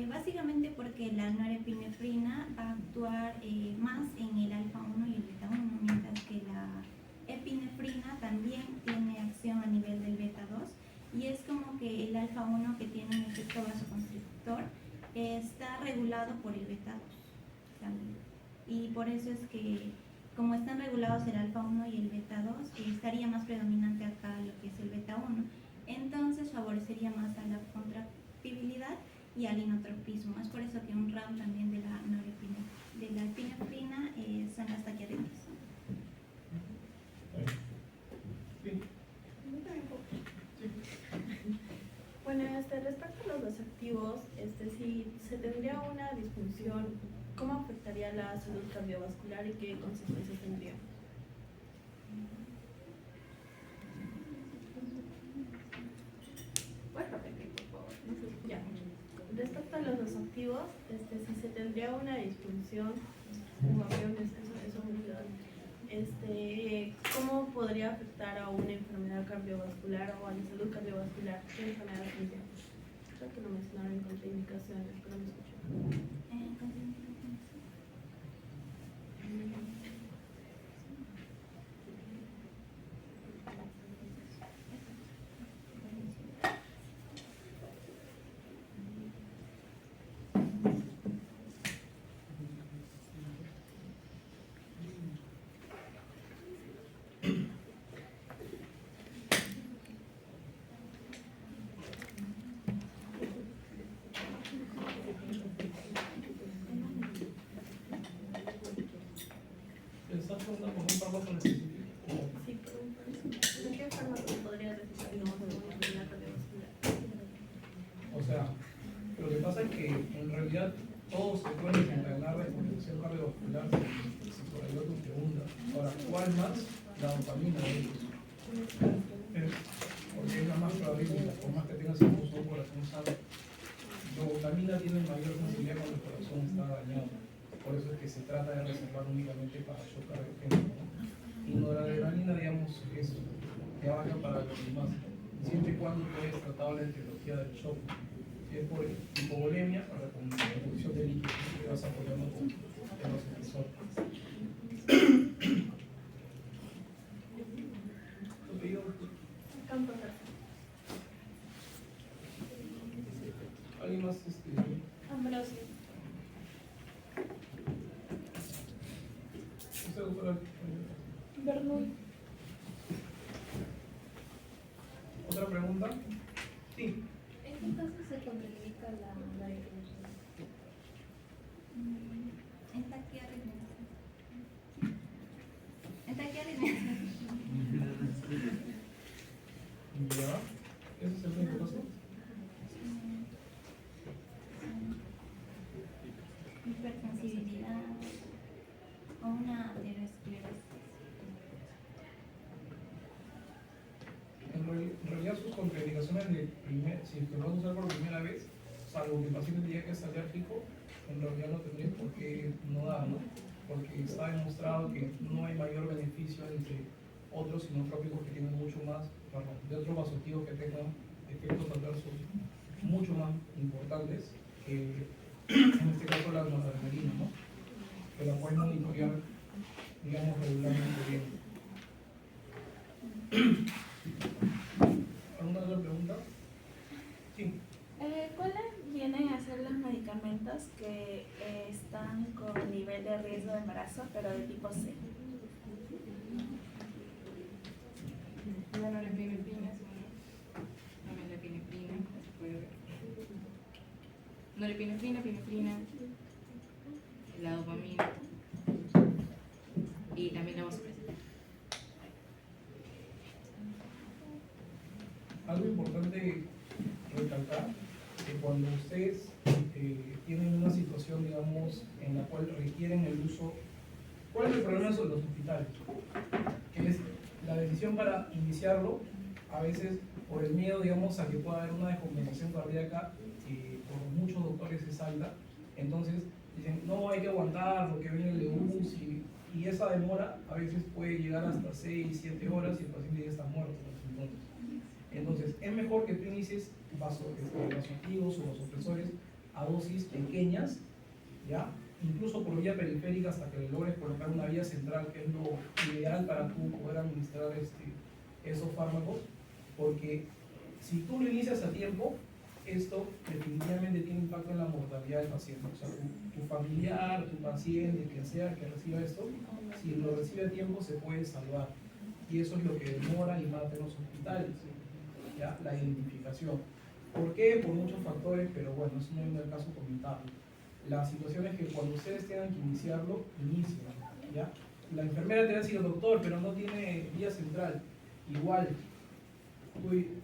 Básicamente porque la norepinefrina va a actuar más en el alfa 1 y el beta 1, mientras que la epinefrina también tiene acción a nivel del beta 2 y es como que el alfa 1 que tiene un efecto vasoconstrictor está regulado por el beta 2 también. Y por eso es que, como están regulados el alfa 1 y el beta 2, estaría más predominante acá lo que es el beta 1. Entonces favorecería más a la contractibilidad y al inotropismo. Es por eso que un RAM también de la epinefrina son las taquiarritmias. Bueno, respecto a los vasoactivos, si se tendría una disfunción, ¿cómo afectaría la salud cardiovascular y qué consecuencias tendría? ¿Puedes repetir, por favor? Ya. Respecto a los vasoactivos, si se tendría una disfunción, eso me olvidó. ¿Cómo podría afectar a una enfermedad cardiovascular o a la salud cardiovascular? ¿Qué enfermedad tendría? Creo que lo mencionaron en contraindicaciones, pero no me escuché. ¿Estás preguntando por un fármaco en específico? Sí, ¿pero qué fármaco podría recetar una enfermedad cardiovascular? O sea, lo que pasa es que en realidad todos se pueden desencadenar de complicación cardiovascular, si por ahí otra pregunta. Ahora, ¿cuál más? La dopamina de ellos. Porque es la más proarrítmica, por más que tengas un corazón sano. La dopamina tiene mayor sensibilidad cuando el corazón está dañado. Por eso es que se trata de reservar únicamente para shock cardiogénico, ¿no? Y noradrenalina, digamos, es que abarca para los demás, siempre y cuando tú hayas tratado la etiología del shock. Si es por hipovolemia, para la conducción de líquidos, te vas apoyando con los espesores. Usted, doctora. Bernoulli. ¿Otra pregunta? Sí. ¿En qué caso se contraindica la definición? En taquiarritmia. En taquiarritmia. Ya. ¿Ese es el único caso? Hipersensibilidad o una aterosclerosis. En realidad sus contraindicaciones de si te vas a usar por primera vez, salvo que el paciente diga que es alérgico, en realidad no tendría por qué no dar, ¿no? Porque está demostrado que no hay mayor beneficio entre otros sinotrópicos que tienen mucho más, perdón, de otros vasoactivos que tengan efectos adversos mucho más importantes que en este caso la noradrenalina, ¿no? Que la pueden monitorear, digamos, regularmente bien. ¿Alguna otra pregunta? Sí. ¿Cuáles vienen a ser los medicamentos que están con nivel de riesgo de embarazo, pero de tipo C? La norepinefrina, también la epinefrina, se puede ver. Norepinefrina, epinefrina, la dopamina y también la vasopresina. Algo importante recalcar que cuando ustedes tienen una situación, digamos, en la cual requieren el uso, ¿cuál es el problema de los hospitales? Que es la decisión para iniciarlo, a veces por el miedo, digamos, a que pueda haber una descompensación cardíaca, por muchos doctores es alta, entonces dicen, no, hay que aguantar lo que viene el de UCI, y esa demora a veces puede llegar hasta 6, 7 horas y el paciente ya está muerto. Entonces, es mejor que tú inicies vasoactivos o vasopresores a dosis pequeñas, ¿ya? Incluso por vía periférica hasta que le logres colocar una vía central, que es lo ideal para tú poder administrar esos fármacos, porque si tú lo inicias a tiempo, esto definitivamente tiene impacto en la mortalidad del paciente. O sea, tu familiar, tu paciente, quien sea que reciba esto, si lo recibe a tiempo se puede salvar. Y eso es lo que demora y mata en los hospitales, ¿ya? La identificación. ¿Por qué? Por muchos factores, pero bueno, eso no es el caso comentarlo. La situación es que cuando ustedes tengan que iniciarlo, inician, ¿ya? La enfermera te va a decir, doctor, pero no tiene vía central. Igual,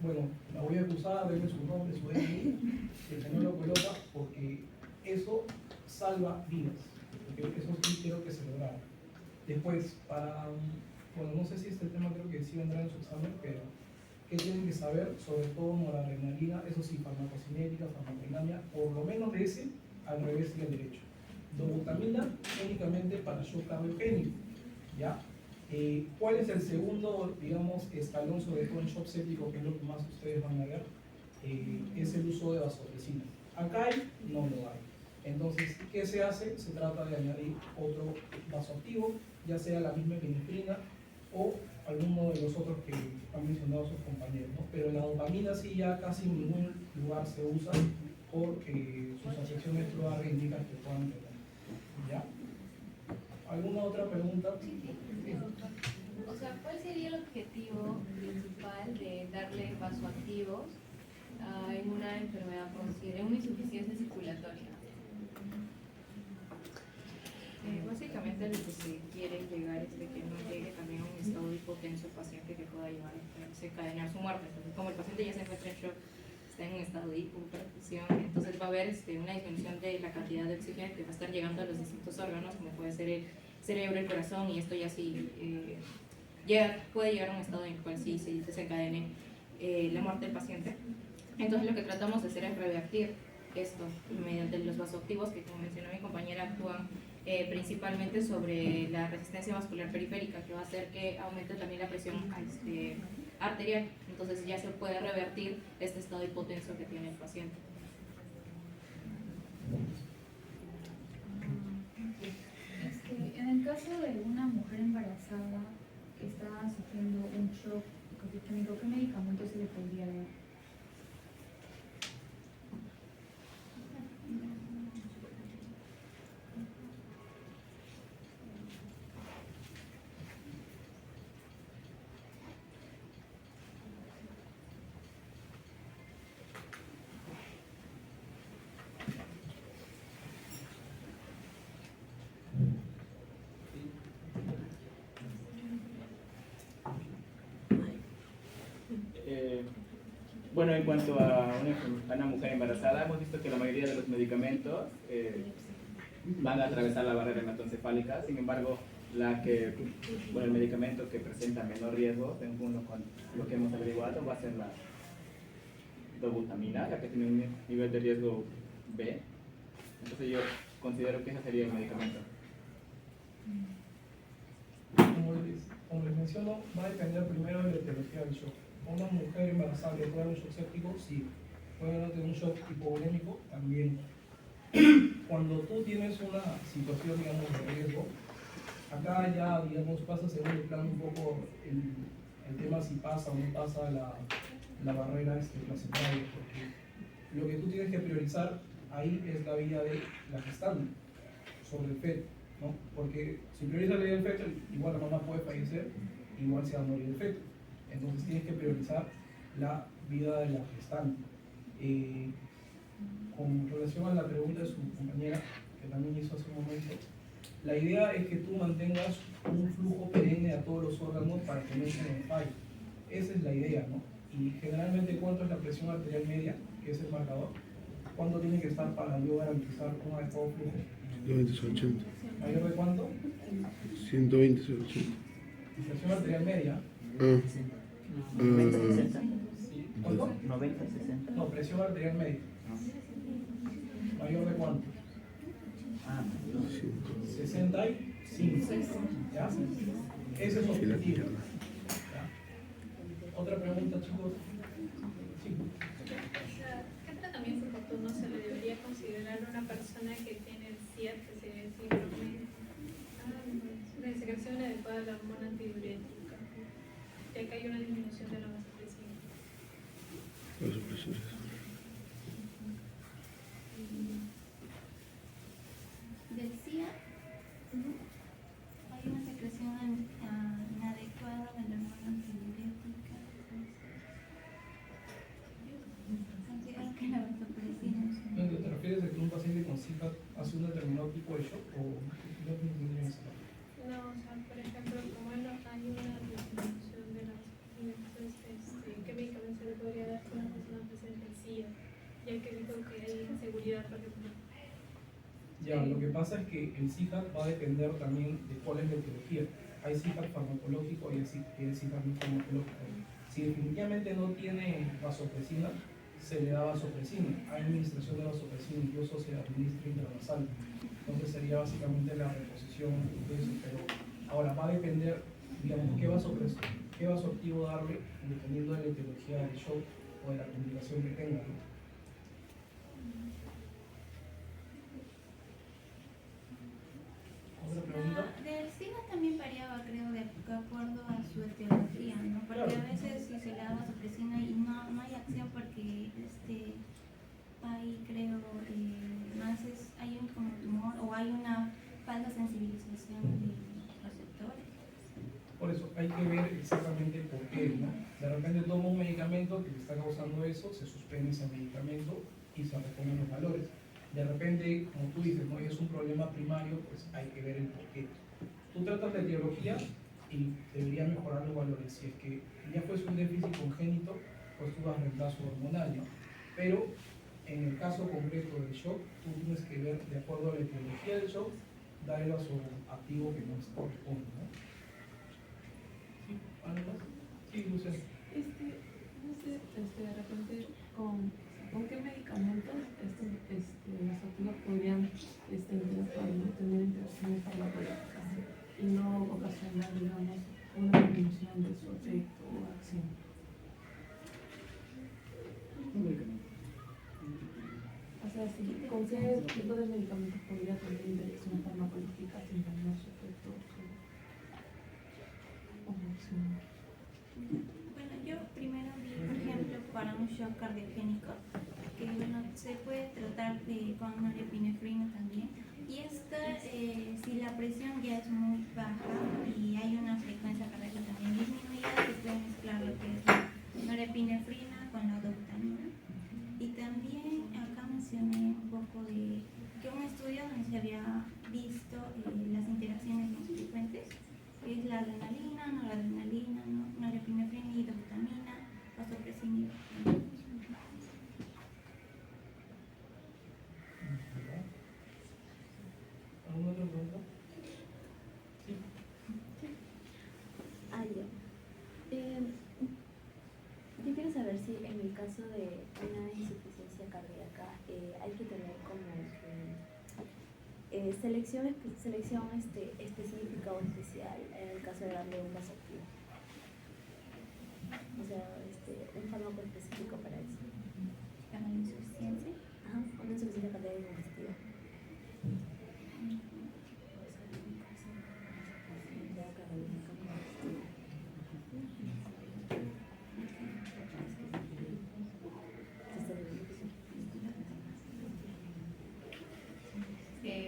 bueno, la voy a acusar, denle su nombre, su DNI, si el señor lo coloca, porque eso salva vidas. ¿Okay? Eso sí quiero que se lo grabe. Después, bueno, no sé si este tema creo que sí vendrá en su examen, pero ¿qué tienen que saber? Sobre todo noradrenalina, eso sí, farmacocinética, farmacodinamia, por lo menos de ese al revés y al derecho. Dobutamina únicamente para shock cardiogénico, ¿ya? ¿Cuál es el segundo, digamos, escalón, sobre todo en shock séptico, que es lo que más ustedes van a ver? Es el uso de vasopresina. Acá hay, no lo hay. Entonces, ¿qué se hace? Se trata de añadir otro vasoactivo, ya sea la misma epinefrina o alguno de los otros que han mencionado sus compañeros, ¿no? Pero la dopamina sí ya casi en ningún lugar se usa porque sus afecciones probables indican que puedan tener. ¿Ya? ¿Alguna otra pregunta? O sea, ¿cuál sería el objetivo principal de darle vasoactivos en una enfermedad conocida, en una insuficiencia circulatoria? Básicamente lo que se quiere llegar es de que no llegue también a un estado de hipotenso el paciente que pueda llevar a desencadenar su muerte. Entonces, como el paciente ya se encuentra en shock, está en un estado de hipoperfusión, entonces va a haber una disminución de la cantidad de oxígeno que va a estar llegando a los distintos órganos, como puede ser el cerebro, el corazón, y esto ya sí puede llegar a un estado en el cual sí se desencadene la muerte del paciente. Entonces lo que tratamos de hacer es revertir esto mediante los vasoactivos que, como mencionó mi compañera, actúan principalmente sobre la resistencia vascular periférica, que va a hacer que aumente también la presión arterial. Entonces ya se puede revertir este estado hipotenso que tiene el paciente. En el caso de una mujer embarazada que está sufriendo un shock psicogénico, ¿qué medicamento se le podría dar? Bueno, en cuanto a una mujer embarazada, hemos visto que la mayoría de los medicamentos van a atravesar la barrera hematoencefálica. Sin embargo, el medicamento que presenta menor riesgo, según lo que hemos averiguado, va a ser la dobutamina, la que tiene un nivel de riesgo B. Entonces yo considero que ese sería el medicamento. Como les menciono, va a depender primero de la etiología del shock. Una mujer embarazada que puede dar un shock séptico, sí. Puede no tener un shock hipovolémico, también. Cuando tú tienes una situación, digamos, de riesgo, acá ya, digamos, pasa según el plan un poco el tema si pasa o no pasa la barrera placentaria, porque lo que tú tienes que priorizar ahí es la vida de la gestante sobre el feto, ¿no? Porque si priorizas la vida del feto, igual la mamá puede fallecer, igual se va a morir el feto. Entonces tienes que priorizar la vida de la gestante. Con relación a la pregunta de su compañera, que también hizo hace un momento, la idea es que tú mantengas un flujo perenne a todos los órganos para que no entren en fallo. Esa es la idea, ¿no? Y generalmente, ¿cuánto es la presión arterial media, que es el marcador? ¿Cuánto tiene que estar para yo garantizar un adecuado flujo? 120 sobre 80. ¿Mayor de cuánto? 120 sobre 80. Presión arterial media. ¿Cuánto? 90, 60. No, presión arterial media. ¿Mayor de cuánto? 65. ¿Ya? Ese es su objetivo. ¿Ya? Otra pregunta, chicos. Sí. ¿Qué tratamiento oportuno se le debería considerar a una persona que tiene el SIAD, que sería el síndrome de secreción adecuada de la hormona antidiurética, ya que hay una disminución de la vasopresina? Vasopresores. Del CIA hay una secreción inadecuada de la hormona antidiurética. Considero que la vasopresina. ¿Te refieres a que un paciente con SIGA hace un determinado tipo de shock o no tiene esa? No, o sea, por ejemplo, como no hay una disminución de la vasopresina, entonces, ¿qué medicamento se le podría dar a una persona presente en SIA? Ya que dijo que hay inseguridad, por ejemplo. Ya, lo que pasa es que el SIGAT va a depender también de cuál es la etiología. Hay SIGAT farmacológico y hay SIGAT no farmacológico. Si definitivamente no tiene vasopresina, se le da vasopresina. Hay administración de vasopresina, incluso se administra intranasal. Entonces sería básicamente la reposición de eso. Pero ahora va a depender, digamos, qué vasoactivo darle, dependiendo de la etiología del shock o de la complicación que tenga, ¿no? ¿Otra pregunta? Del SIGA también variaba, creo, de acuerdo a su etiología, ¿no? Porque a veces si se le da vasopresina y no hay acción porque hay, creo, hay un como tumor o hay una falta de sensibilización de receptores. Por eso hay que ver exactamente por qué, ¿no? De repente toma un medicamento que le está causando eso, se suspende ese medicamento y se reponen los valores. De repente, como tú dices, ¿no? Es un problema primario, pues hay que ver el por qué. Tú tratas la etiología y debería mejorar los valores. Si es que ya fuese un déficit congénito, pues tú das reemplazo hormonal, ¿no? Pero en el caso concreto del shock, tú tienes que ver, de acuerdo a la etiología del shock, dar el vasoactivo que nos corresponde, ¿no? ¿Sí? ¿Algo más? Sí, Luciana. No sé, de repente, ¿con qué medicamentos los activos podrían interactuar, ¿no? Tener interacciones farmacológicas y no ocasionar, digamos, una disminución de su efecto o acción? O sea, ¿con qué tipo de medicamentos podría tener interacciones farmacológicas sin dañar su efecto o acción? Bueno, yo primero vi, por ejemplo, para un shock cardiogénico, que bueno, se puede tratar con norepinefrina también. Y si la presión ya es muy baja y hay una frecuencia cardíaca también disminuida, se puede mezclar lo que es la norepinefrina con la dobutamina. Y también acá mencioné un poco de que un estudio donde se había visto las interacciones más frecuentes, que es la adrenalina, noradrenalina, norepinefrina y dobutamina, vasopresina y dobutamina. selección específica o especial en el caso de darle un vasoactivo. O sea, un fármaco específico para eso. ¿Una insuficiencia? Ajá, una insuficiencia cardíaca digestiva.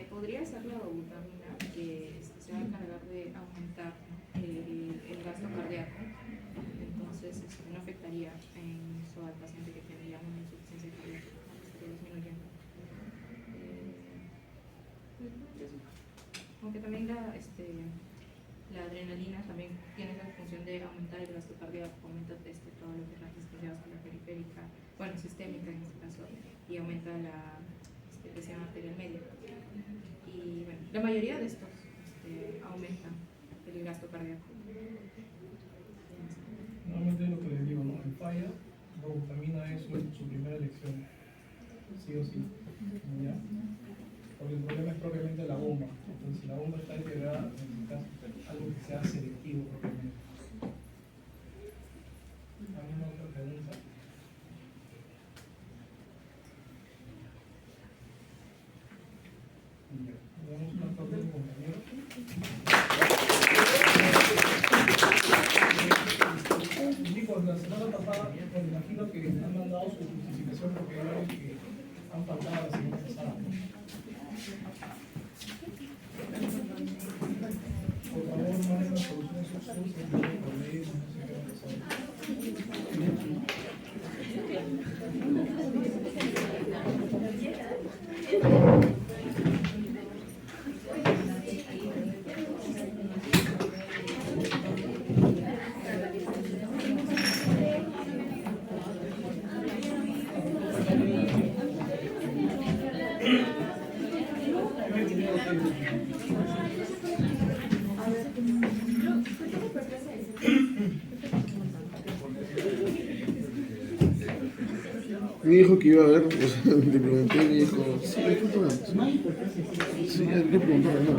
Podría ser la dobutamina que se va a encargar de aumentar el gasto cardíaco, entonces no afectaría en eso al paciente que tiene ya una insuficiencia cardíaca, estaría disminuyendo. Aunque también la adrenalina también tiene la función de aumentar el gasto cardíaco, aumenta todo lo que es la resistencia vascular periférica, bueno, sistémica en este caso, y aumenta la presión arterial media. Y bueno, la mayoría de estos aumentan el gasto cardíaco. Normalmente lo que les digo, ¿no? En falla, la dobutamina es su primera elección, sí o sí. ¿Ya? Porque el problema es propiamente la bomba. Entonces, si la bomba está integrada, necesitas algo que sea selectivo propiamente. ¿Alguna otra pregunta? Ya. Damos una aplauso al compañero. Chicos, la semana pasada, bueno, imagino que han mandado su justificación porque vieron que han faltado la semana pasada. Por favor, manden las soluciones sus por ley, no sé qué va a Me dijo que iba a ver, o sea, le pregunté y me dijo, sí, ¿qué problema? Sí, le pregunté, no.